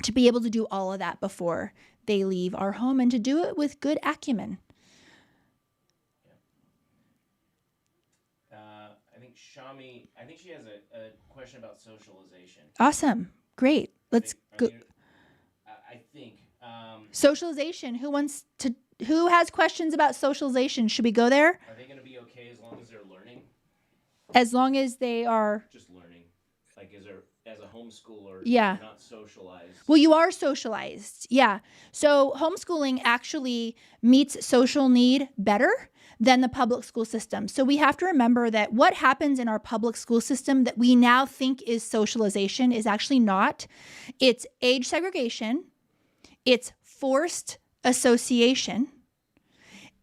[SPEAKER 1] to be able to do all of that before they leave our home and to do it with good acumen.
[SPEAKER 2] Shami, I think she has a question about socialization.
[SPEAKER 1] Awesome. Great. Let's go.
[SPEAKER 2] I think.
[SPEAKER 1] Socialization. Who has questions about socialization? Should we go there?
[SPEAKER 2] Are they going to be okay as long as they're learning?
[SPEAKER 1] As long as they are
[SPEAKER 2] just learning. Like as a homeschooler,
[SPEAKER 1] yeah.
[SPEAKER 2] You're not socialized.
[SPEAKER 1] Well, you are socialized. Yeah. So homeschooling actually meets social need better than the public school system. So we have to remember that what happens in our public school system that we now think is socialization is actually not. It's age segregation, it's forced association,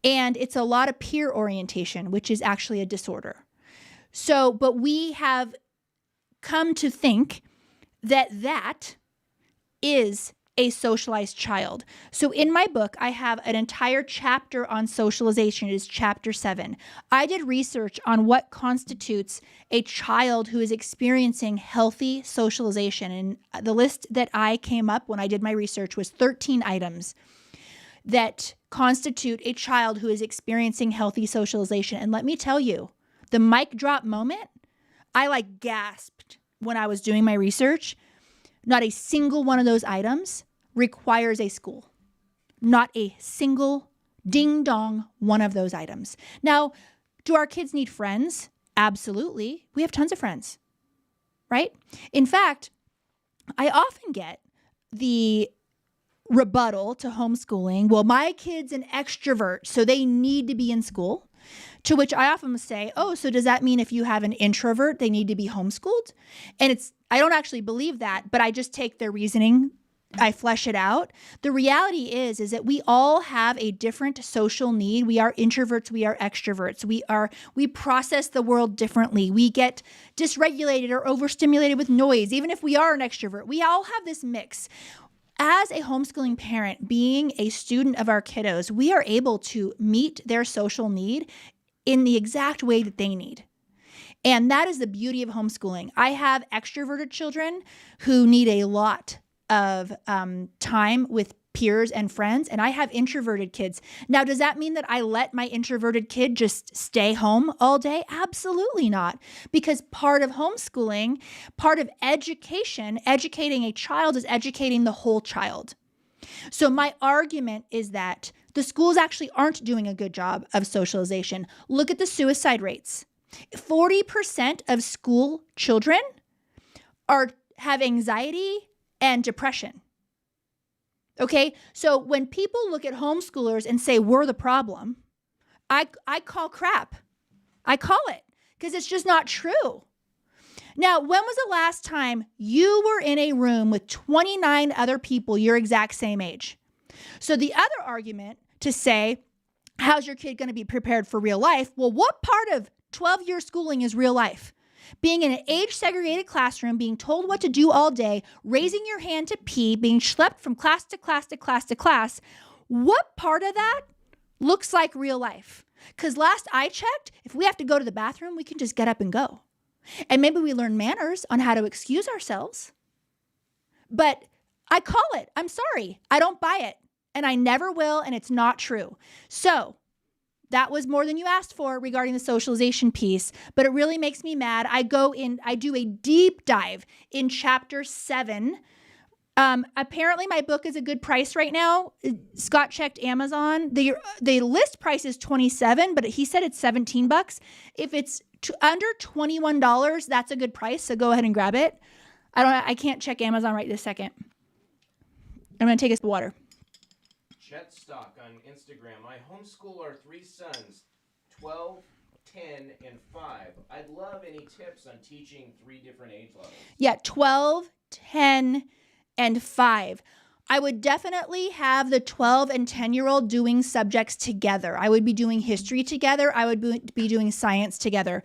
[SPEAKER 1] and it's a lot of peer orientation, which is actually a disorder. So, but we have come to think that is a socialized child. So in my book, I have an entire chapter on socialization. It is chapter 7. I did research on what constitutes a child who is experiencing healthy socialization. And the list that I came up when I did my research was 13 items that constitute a child who is experiencing healthy socialization. And let me tell you, the mic drop moment, I gasped when I was doing my research. Not a single one of those items requires a school. Not a single ding-dong one of those items. Now, do our kids need friends? Absolutely. We have tons of friends, right? In fact, I often get the rebuttal to homeschooling, well, my kid's an extrovert, so they need to be in school. To which I often say, oh, so does that mean if you have an introvert, they need to be homeschooled? And I don't actually believe that, but I just take their reasoning, I flesh it out. The reality is that we all have a different social need. We are introverts, we are extroverts. We process the world differently. We get dysregulated or overstimulated with noise, even if we are an extrovert. We all have this mix. As a homeschooling parent, being a student of our kiddos, we are able to meet their social need in the exact way that they need. And that is the beauty of homeschooling. I have extroverted children who need a lot of time with peers and friends, and I have introverted kids. Now, does that mean that I let my introverted kid just stay home all day? Absolutely not. Because part of homeschooling, part of education, educating a child is educating the whole child. So my argument is that the schools actually aren't doing a good job of socialization. Look at the suicide rates. 40% of school children have anxiety and depression. Okay, so when people look at homeschoolers and say we're the problem, I call crap. I call it, because it's just not true. Now, when was the last time you were in a room with 29 other people your exact same age? So the other argument to say, how's your kid going to be prepared for real life? Well, what part of 12-year schooling is real life? Being in an age-segregated classroom, being told what to do all day, raising your hand to pee, being schlepped from class to class to class to class. What part of that looks like real life? Because last I checked, if we have to go to the bathroom, we can just get up and go. And maybe we learn manners on how to excuse ourselves. But I call it. I'm sorry. I don't buy it. And I never will, and it's not true. So that was more than you asked for regarding the socialization piece, but it really makes me mad. I do a deep dive in chapter 7. Apparently my book is a good price right now. Scott checked Amazon. The list price is $27, but he said it's $17. If it's under $21, that's a good price. So go ahead and grab it. I can't check Amazon right this second. I'm going to take a sip of water.
[SPEAKER 2] Chet Stock on Instagram. I homeschool our 3 sons, 12, 10, and 5. I'd love any tips on teaching 3 different age levels.
[SPEAKER 1] Yeah, 12, 10, and 5. I would definitely have the 12 and 10-year-old doing subjects together. I would be doing history together. I would be doing science together,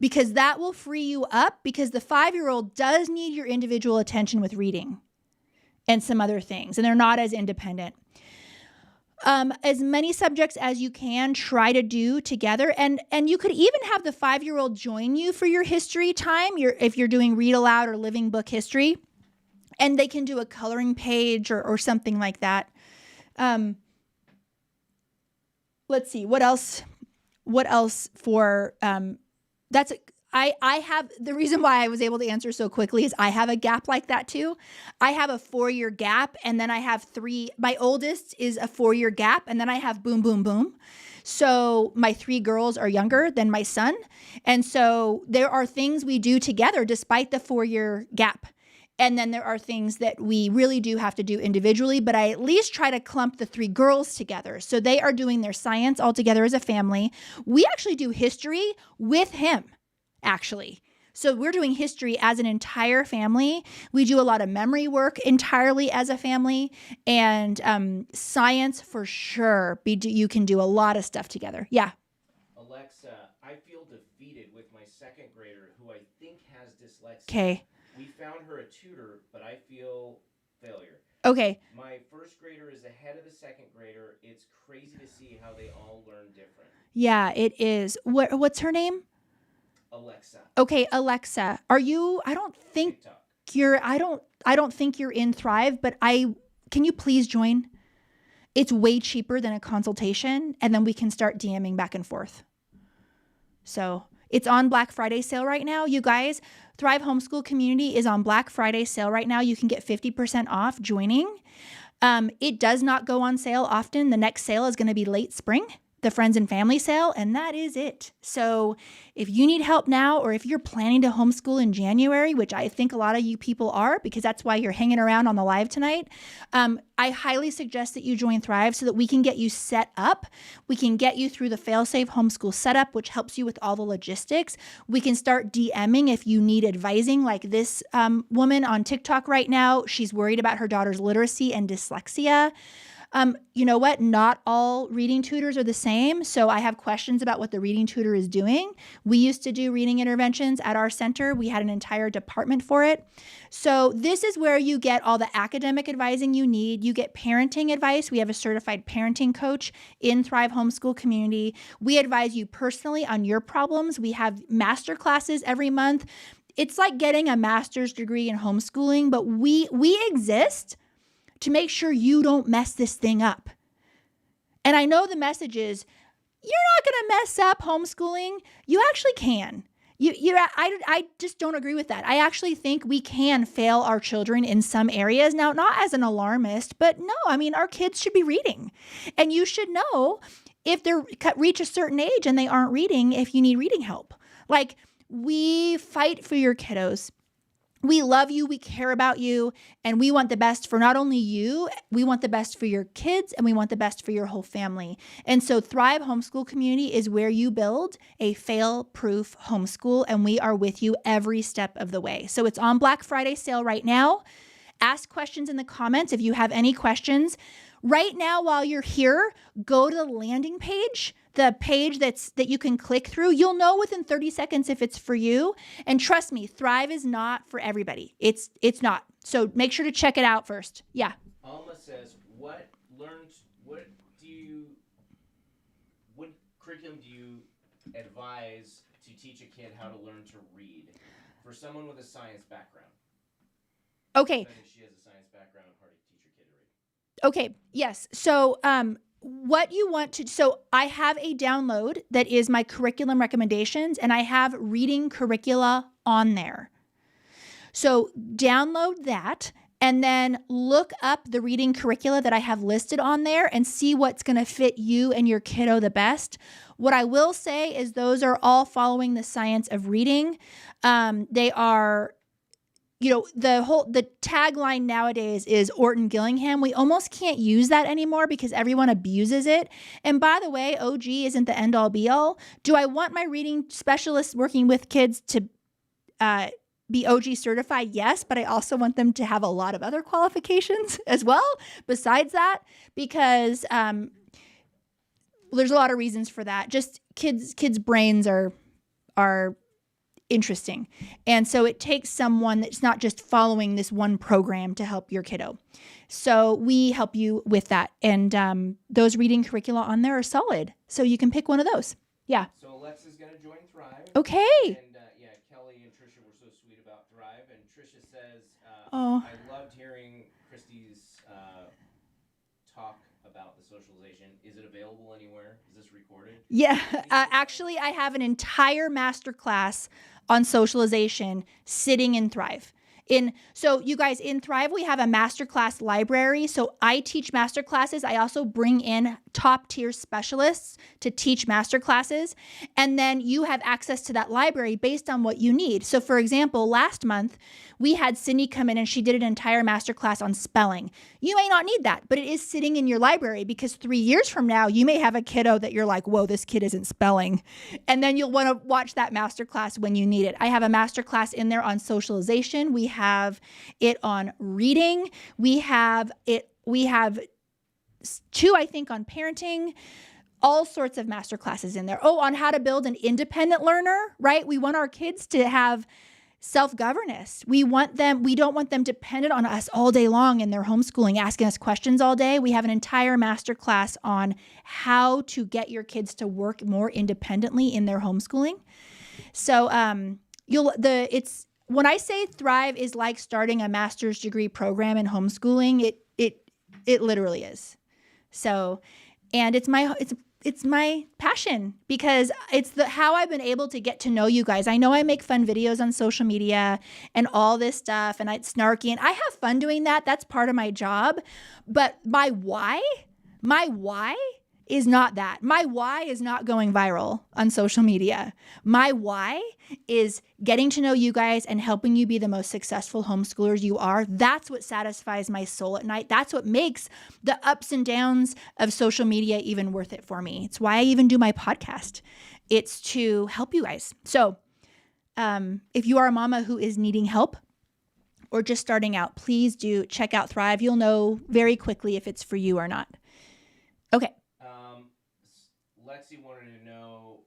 [SPEAKER 1] because that will free you up, because the 5-year-old does need your individual attention with reading and some other things, and they're not as independent. As many subjects as you can, try to do together. And you could even have the 5-year-old join you for your history time, if you're doing read aloud or living book history. And they can do a coloring page or something like that. Let's see, what else for, I have, the reason why I was able to answer so quickly is I have a gap like that too. I have a 4-year gap, and then I have 3, my oldest is a 4-year gap, and then I have boom, boom, boom. So my 3 girls are younger than my son. And so there are things we do together despite the 4-year gap. And then there are things that we really do have to do individually, but I at least try to clump the 3 girls together. So they are doing their science all together as a family. We actually do history with him, actually. So we're doing history as an entire family. We do a lot of memory work entirely as a family, and science for sure. You can do a lot of stuff together. Yeah.
[SPEAKER 2] Alexa, I feel defeated with my 2nd grader who I think has dyslexia.
[SPEAKER 1] Okay.
[SPEAKER 2] We found her a tutor, but I feel failure.
[SPEAKER 1] Okay.
[SPEAKER 2] My 1st grader is ahead of the 2nd grader. It's crazy to see how they all learn different.
[SPEAKER 1] Yeah, it is. What's her name?
[SPEAKER 2] Alexa.
[SPEAKER 1] Okay, Alexa. Are you? I don't think
[SPEAKER 2] TikTok.
[SPEAKER 1] I don't think you're in Thrive, but can you please join? It's way cheaper than a consultation, and then we can start DMing back and forth. So it's on Black Friday sale right now. You guys, Thrive Homeschool Community is on Black Friday sale right now. You can get 50% off joining. It does not go on sale often. The next sale is going to be late spring, the friends and family sale, and that is it. So if you need help now, or if you're planning to homeschool in January, which I think a lot of you people are, because that's why you're hanging around on the live tonight, I highly suggest that you join Thrive so that we can get you set up. We can get you through the fail-safe homeschool setup, which helps you with all the logistics. We can start DMing if you need advising, like this woman on TikTok right now. She's worried about her daughter's literacy and dyslexia. You know what? Not all reading tutors are the same. So I have questions about what the reading tutor is doing. We used to do reading interventions at our center. We had an entire department for it. So this is where you get all the academic advising you need. You get parenting advice. We have a certified parenting coach in Thrive Homeschool Community. We advise you personally on your problems. We have master classes every month. It's like getting a master's degree in homeschooling, but we exist to make sure you don't mess this thing up. And I know the message is, you're not going to mess up homeschooling. You actually can. I just don't agree with that. I actually think we can fail our children in some areas. Now, not as an alarmist, but no, I mean, our kids should be reading. And you should know if they're reach a certain age and they aren't reading, if you need reading help. Like, we fight for your kiddos. We love you, we care about you, and we want the best for not only you, we want the best for your kids, and we want the best for your whole family. And so Thrive Homeschool Community is where you build a fail-proof homeschool, and we are with you every step of the way. So it's on Black Friday sale right now. Ask questions in the comments if you have any questions. Right now, while you're here, go to the landing page, the page that you can click through. You'll know within 30 seconds if it's for you. And trust me, Thrive is not for everybody. It's not. So make sure to check it out first. Yeah.
[SPEAKER 2] Alma says, what curriculum do you advise to teach a kid how to learn to read for someone with a science background?
[SPEAKER 1] Okay.
[SPEAKER 2] She has a science background, hard to teach your kid to read.
[SPEAKER 1] Okay. Yes. So, what you want to, so I have a download that is my curriculum recommendations, and I have reading curricula on there. So download that and then look up the reading curricula that I have listed on there and see what's going to fit you and your kiddo the best. What I will say is those are all following the science of reading. They are, the tagline nowadays is Orton Gillingham. We almost can't use that anymore because everyone abuses it. And by the way, OG isn't the end all be all. Do I want my reading specialists working with kids to be OG certified? Yes, but I also want them to have a lot of other qualifications as well besides that, because there's a lot of reasons for that. Just kids' brains are interesting. And so it takes someone that's not just following this one program to help your kiddo. So we help you with that. And those reading curricula on there are solid. So you can pick one of those. Yeah.
[SPEAKER 2] So Alexa's going to join Thrive.
[SPEAKER 1] Okay.
[SPEAKER 2] And Kelly and Trisha were so sweet about Thrive. And Trisha says, I loved hearing Christy's talk about the socialization. Is it available anywhere? Is this recorded?
[SPEAKER 1] Yeah. Actually, I have an entire masterclass on socialization sitting in Thrive. So you guys, in Thrive, we have a masterclass library. So I teach masterclasses. I also bring in top tier specialists to teach masterclasses. And then you have access to that library based on what you need. So for example, last month, we had Cindy come in and she did an entire masterclass on spelling. You may not need that, but it is sitting in your library because 3 years from now, you may have a kiddo that you're like, whoa, this kid isn't spelling. And then you'll want to watch that masterclass when you need it. I have a masterclass in there on socialization. We have it on reading. We have two, I think, on parenting. All sorts of masterclasses in there. Oh, on how to build an independent learner, right? We want our kids to have self-governance. We don't want them dependent on us all day long in their homeschooling, asking us questions all day. We have an entire masterclass on how to get your kids to work more independently in their homeschooling. So when I say Thrive is like starting a master's degree program in homeschooling, it literally is. So, and it's my passion because it's how I've been able to get to know you guys. I know I make fun videos on social media and all this stuff, and it's snarky, and I have fun doing that. That's part of my job. But my why is not that. My why is not going viral on social media. My why is getting to know you guys and helping you be the most successful homeschoolers you are. That's what satisfies my soul at night. That's what makes the ups and downs of social media even worth it for me. It's why I even do my podcast. It's to help you guys. So if you are a mama who is needing help or just starting out, please do check out Thrive. You'll know very quickly if it's for you or not. Okay.
[SPEAKER 2] Lexi wanted to know,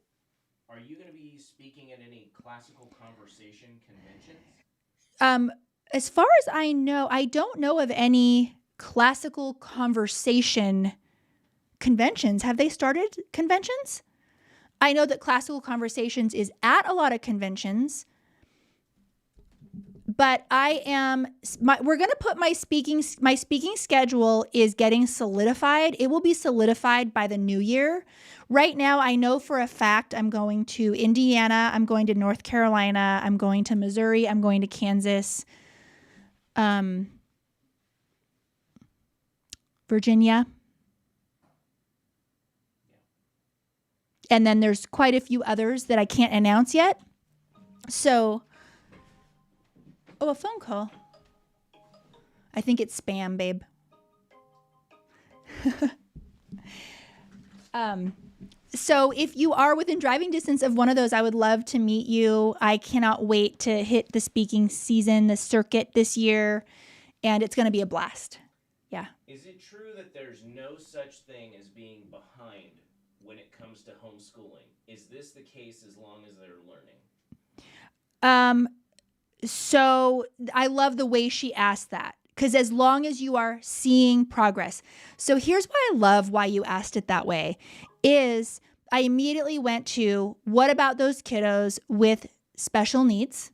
[SPEAKER 2] are you going to be speaking at any classical conversation conventions?
[SPEAKER 1] As far as I know, I don't know of any classical conversation conventions. Have they started conventions? I know that Classical Conversations is at a lot of conventions. But we're going to put my speaking schedule is getting solidified. It will be solidified by the new year. Right now, I know for a fact I'm going to Indiana, I'm going to North Carolina, I'm going to Missouri, I'm going to Kansas, Virginia. And then there's quite a few others that I can't announce yet. So, a phone call. I think it's spam, babe. So if you are within driving distance of one of those, I would love to meet you. I cannot wait to hit the speaking season, the circuit this year, and it's going to be a blast. Yeah.
[SPEAKER 2] Is it true that there's no such thing as being behind when it comes to homeschooling? Is this the case as long as they're learning?
[SPEAKER 1] So I love the way she asked that, because as long as you are seeing progress. So here's why I love why you asked it that way is I immediately went to what about those kiddos with special needs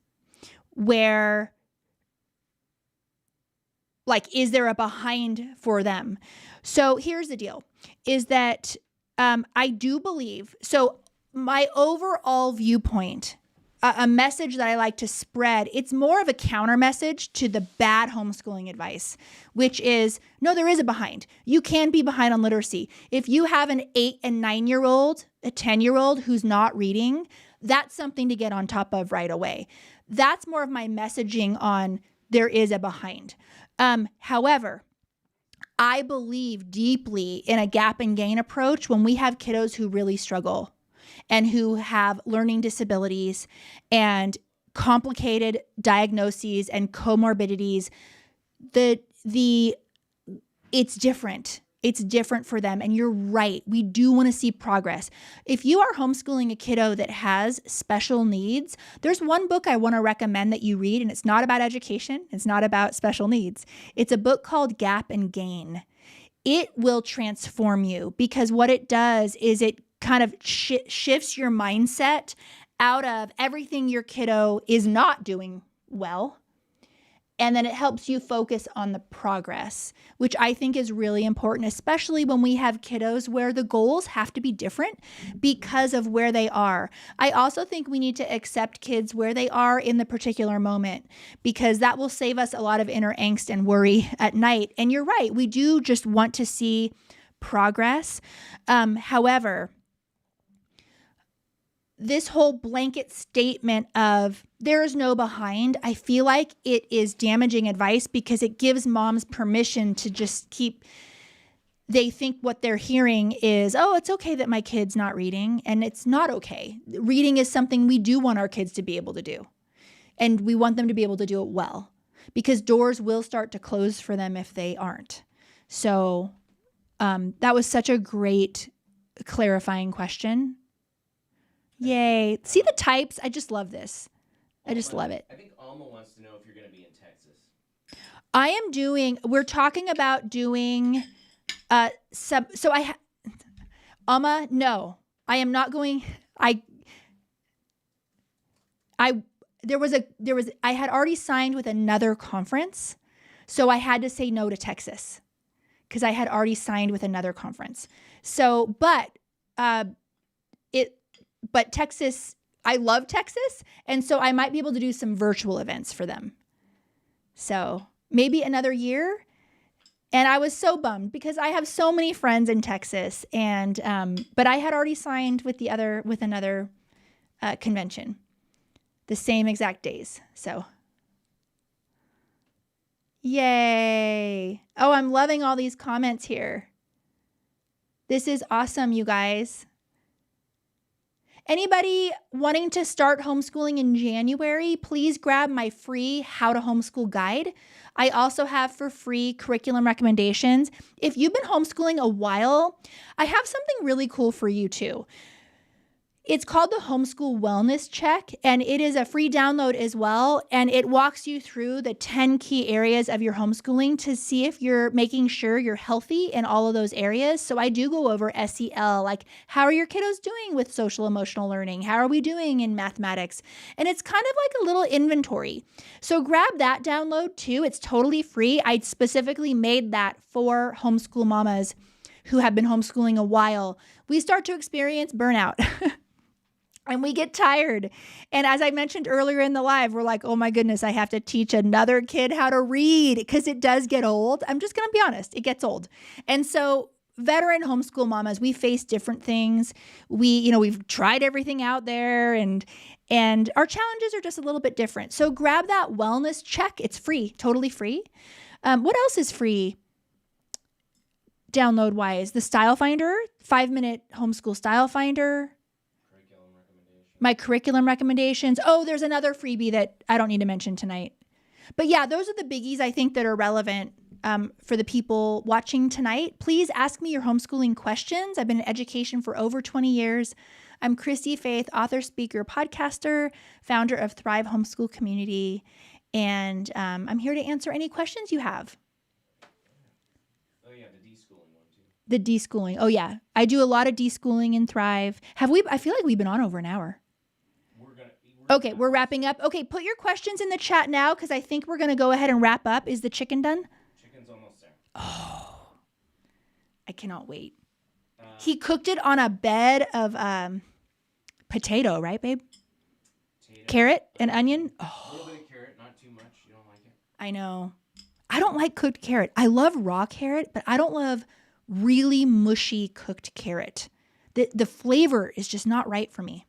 [SPEAKER 1] where is there a behind for them? So here's the deal is that I do believe, so my overall viewpoint, a message that I like to spread, it's more of a counter message to the bad homeschooling advice, which is, no, there is a behind. You can be behind on literacy. If you have an 8 and 9-year-old, a 10-year-old who's not reading, that's something to get on top of right away. That's more of my messaging on there is a behind. However, I believe deeply in a gap and gain approach when we have kiddos who really struggle and who have learning disabilities and complicated diagnoses and comorbidities. It's different. It's different for them. And you're right. We do want to see progress. If you are homeschooling a kiddo that has special needs, there's one book I want to recommend that you read, and it's not about education. It's not about special needs. It's a book called Gap and Gain. It will transform you because what it does is it kind of shifts your mindset out of everything your kiddo is not doing well. And then it helps you focus on the progress, which I think is really important, especially when we have kiddos where the goals have to be different because of where they are. I also think we need to accept kids where they are in the particular moment because that will save us a lot of inner angst and worry at night. And you're right, we do just want to see progress. However, this whole blanket statement of there is no behind, I feel like it is damaging advice because it gives moms permission to just they think what they're hearing is, oh, it's okay that my kid's not reading. And it's not okay. Reading is something we do want our kids to be able to do. And we want them to be able to do it well because doors will start to close for them if they aren't. So that was such a great clarifying question. Yay. See the types? I just love this. I just love it.
[SPEAKER 2] I think Alma wants to know if you're going to be in Texas.
[SPEAKER 1] We're talking about doing, Alma, no, I am not going, I had already signed with another conference, so I had to say no to Texas because I had already signed with another conference. So, but Texas, I love Texas. And so I might be able to do some virtual events for them. So maybe another year. And I was so bummed because I have so many friends in Texas and, but I had already signed with another convention, the same exact days. So yay. Oh, I'm loving all these comments here. This is awesome, you guys. Anybody wanting to start homeschooling in January, please grab my free How to Homeschool guide. I also have for free curriculum recommendations. If you've been homeschooling a while, I have something really cool for you too. It's called the Homeschool Wellness Check, and it is a free download as well. And it walks you through the 10 key areas of your homeschooling to see if you're making sure you're healthy in all of those areas. So I do go over SEL, like how are your kiddos doing with social emotional learning? How are we doing in mathematics? And it's kind of like a little inventory. So grab that download too. It's totally free. I specifically made that for homeschool mamas who have been homeschooling a while. We start to experience burnout. And we get tired. And as I mentioned earlier in the live, we're like, oh my goodness, I have to teach another kid how to read because it does get old. I'm just going to be honest. It gets old. And so veteran homeschool mamas, we face different things. We've tried everything out there and our challenges are just a little bit different. So grab that wellness check. It's free, totally free. What else is free? Download wise, the Style Finder, 5-minute homeschool Style Finder. My curriculum recommendations. Oh, there's another freebie that I don't need to mention tonight. But yeah, those are the biggies I think that are relevant for the people watching tonight. Please ask me your homeschooling questions. I've been in education for over 20 years. I'm Christy-Faith, author, speaker, podcaster, founder of Thrive Homeschool Community. And I'm here to answer any questions you have.
[SPEAKER 2] Oh yeah, the deschooling one too.
[SPEAKER 1] The deschooling. Oh yeah. I do a lot of deschooling in Thrive. I feel like we've been on over an hour. Okay, we're wrapping up. Okay, put your questions in the chat now because I think we're going to go ahead and wrap up. Is the chicken done?
[SPEAKER 2] Chicken's almost there.
[SPEAKER 1] Oh, I cannot wait. He cooked it on a bed of potato, right, babe?
[SPEAKER 2] Potato.
[SPEAKER 1] Carrot and onion.
[SPEAKER 2] Oh. A little bit of carrot, not too much. You don't like it?
[SPEAKER 1] I know. I don't like cooked carrot. I love raw carrot, but I don't love really mushy cooked carrot. The flavor is just not right for me.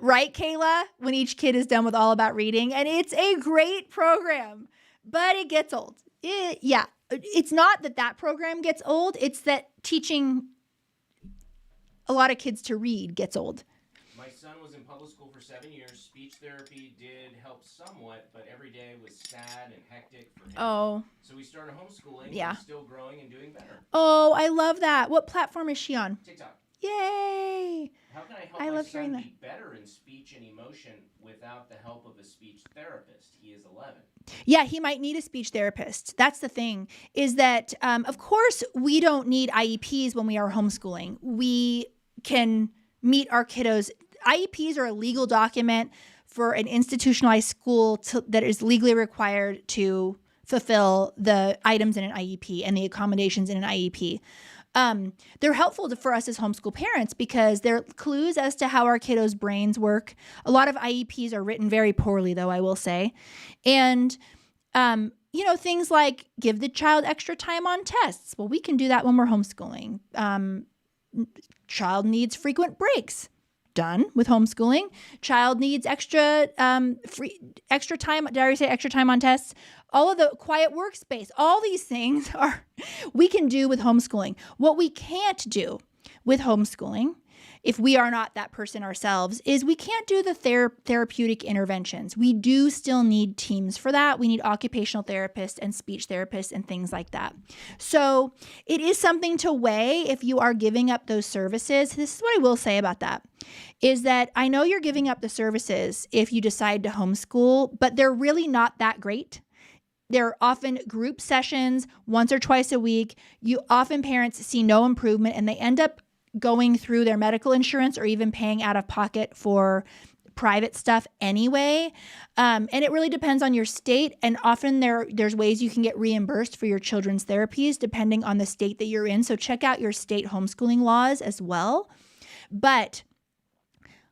[SPEAKER 1] Right, Kayla? When each kid is done with All About Reading. And it's a great program, but it gets old. It's not that program gets old. It's that teaching a lot of kids to read gets old.
[SPEAKER 2] My son was in public school for 7 years. Speech therapy did help somewhat, but every day was sad and hectic for him.
[SPEAKER 1] Oh.
[SPEAKER 2] So we started homeschooling.
[SPEAKER 1] Yeah.
[SPEAKER 2] He's still growing and doing better.
[SPEAKER 1] Oh, I love that. What platform is she on?
[SPEAKER 2] TikTok.
[SPEAKER 1] Yay.
[SPEAKER 2] How can I help
[SPEAKER 1] love
[SPEAKER 2] my
[SPEAKER 1] hearing
[SPEAKER 2] son
[SPEAKER 1] that.
[SPEAKER 2] be better in speech and emotion without the help of a speech therapist? He is 11.
[SPEAKER 1] Yeah, he might need a speech therapist. That's the thing, is that, of course, we don't need IEPs when we are homeschooling. We can meet our kiddos. IEPs are a legal document for an institutionalized school that is legally required to fulfill the items in an IEP and the accommodations in an IEP. They're helpful for us as homeschool parents because they're clues as to how our kiddos' brains work. A lot of IEPs are written very poorly, though, I will say. And, things like give the child extra time on tests. Well, we can do that when we're homeschooling. Child needs frequent breaks. Done with homeschooling. Child needs extra time. Did I already say extra time on tests? All of the quiet workspace. All these things we can do with homeschooling. What we can't do with homeschooling, if we are not that person ourselves, is we can't do the therapeutic interventions. We do still need teams for that. We need occupational therapists and speech therapists and things like that. So it is something to weigh if you are giving up those services. This is what I will say about that, is that I know you're giving up the services if you decide to homeschool, but they're really not that great. They're often group sessions once or twice a week. Parents see no improvement and they end up going through their medical insurance or even paying out of pocket for private stuff anyway. And it really depends on your state. And often there's ways you can get reimbursed for your children's therapies depending on the state that you're in. So check out your state homeschooling laws as well. But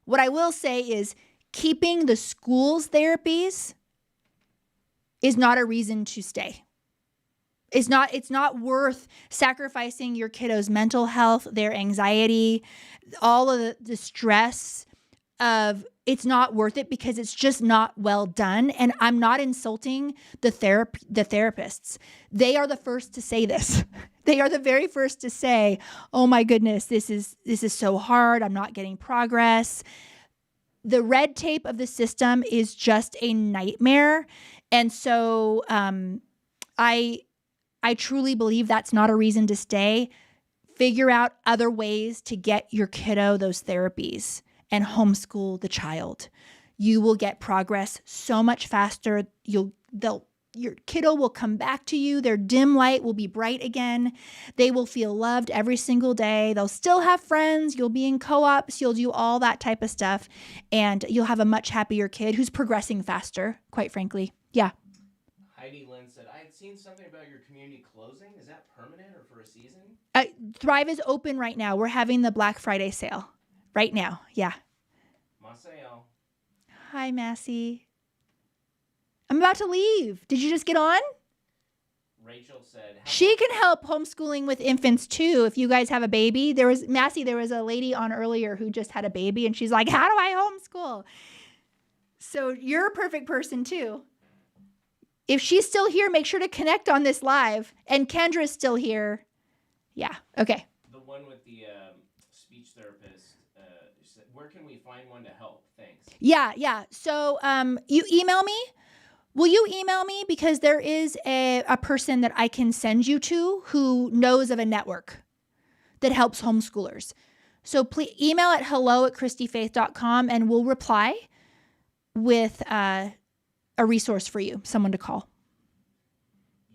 [SPEAKER 1] what I will say is keeping the school's therapies is not a reason to stay. It's not worth sacrificing your kiddos' mental health, their anxiety, all of the stress of it's not worth it because it's just not well done. And I'm not insulting the therapists. They are the first to say this. They are the very first to say, "Oh my goodness, this is so hard. I'm not getting progress." The red tape of the system is just a nightmare. And so I truly believe that's not a reason to stay. figure out other ways to get your kiddo those therapies and homeschool the child. You will get progress so much faster. Your kiddo will come back to you. Their dim light will be bright again. They will feel loved every single day. They'll still have friends. You'll be in co-ops. You'll do all that type of stuff. And you'll have a much happier kid who's progressing faster, quite frankly. Yeah.
[SPEAKER 2] Heidi Lynn said, I had seen something about your community closing. Is that permanent or for a season?
[SPEAKER 1] Thrive is open right now. We're having the Black Friday sale right now. Yeah.
[SPEAKER 2] Masael.
[SPEAKER 1] Hi, Massey. I'm about to leave. Did you just get on?
[SPEAKER 2] Rachel said,
[SPEAKER 1] she can help homeschooling with infants too. If you guys have a baby, there was a lady on earlier who just had a baby and she's like, how do I homeschool? So you're a perfect person too. If she's still here, make sure to connect on this live. And Kendra's still here. Yeah. Okay.
[SPEAKER 2] The one with the speech therapist, said, where can we find one to help? Thanks.
[SPEAKER 1] Yeah. So you email me. Will you email me? Because there is a person that I can send you to who knows of a network that helps homeschoolers. So please email at hello@christy-faith.com and we'll reply with a resource for you, someone to call.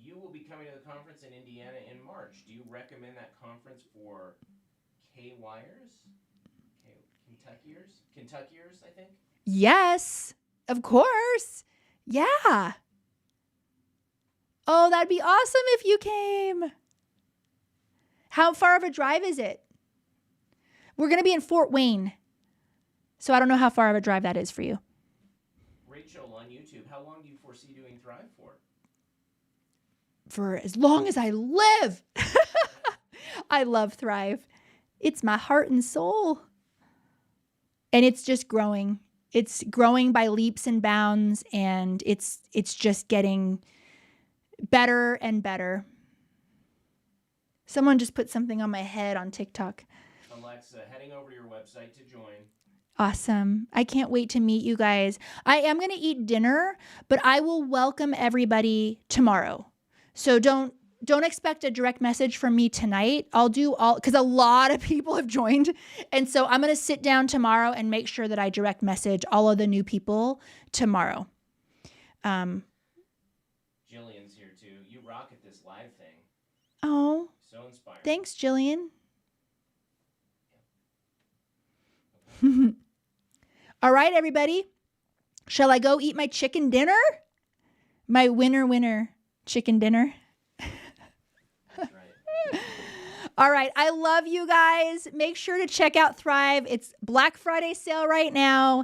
[SPEAKER 2] You will be coming to the conference in Indiana in March. Do you recommend that conference for Kentuckiers, I think?
[SPEAKER 1] Yes, of course. Yeah. Oh, that'd be awesome if you came. How far of a drive is it? We're going to be in Fort Wayne. So I don't know how far of a drive that is for you.
[SPEAKER 2] Rachel on YouTube, how long do you foresee doing Thrive for?
[SPEAKER 1] For as long as I live. I love Thrive. It's my heart and soul. And it's just growing. It's growing by leaps and bounds, and it's just getting better and better. Someone just put something on my head on TikTok.
[SPEAKER 2] Alexa, heading over to your website to join.
[SPEAKER 1] Awesome. I can't wait to meet you guys. I am going to eat dinner, but I will welcome everybody tomorrow. So don't expect a direct message from me tonight. I'll do all, because a lot of people have joined. And so I'm going to sit down tomorrow and make sure that I direct message all of the new people tomorrow.
[SPEAKER 2] Jillian's here too. You rock at this live thing.
[SPEAKER 1] Oh.
[SPEAKER 2] So inspiring.
[SPEAKER 1] Thanks, Jillian. All right, everybody. Shall I go eat my chicken dinner? My winner chicken dinner.
[SPEAKER 2] That's right.
[SPEAKER 1] All right. I love you guys. Make sure to check out Thrive. It's Black Friday sale right now.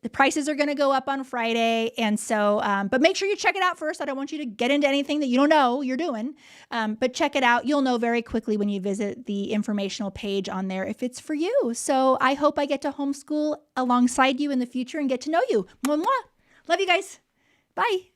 [SPEAKER 1] The prices are going to go up on Friday. And so, but make sure you check it out first. I don't want you to get into anything that you don't know you're doing. But check it out. You'll know very quickly when you visit the informational page on there if it's for you. So I hope I get to homeschool alongside you in the future and get to know you. Mwah, mwah. Love you guys. Bye.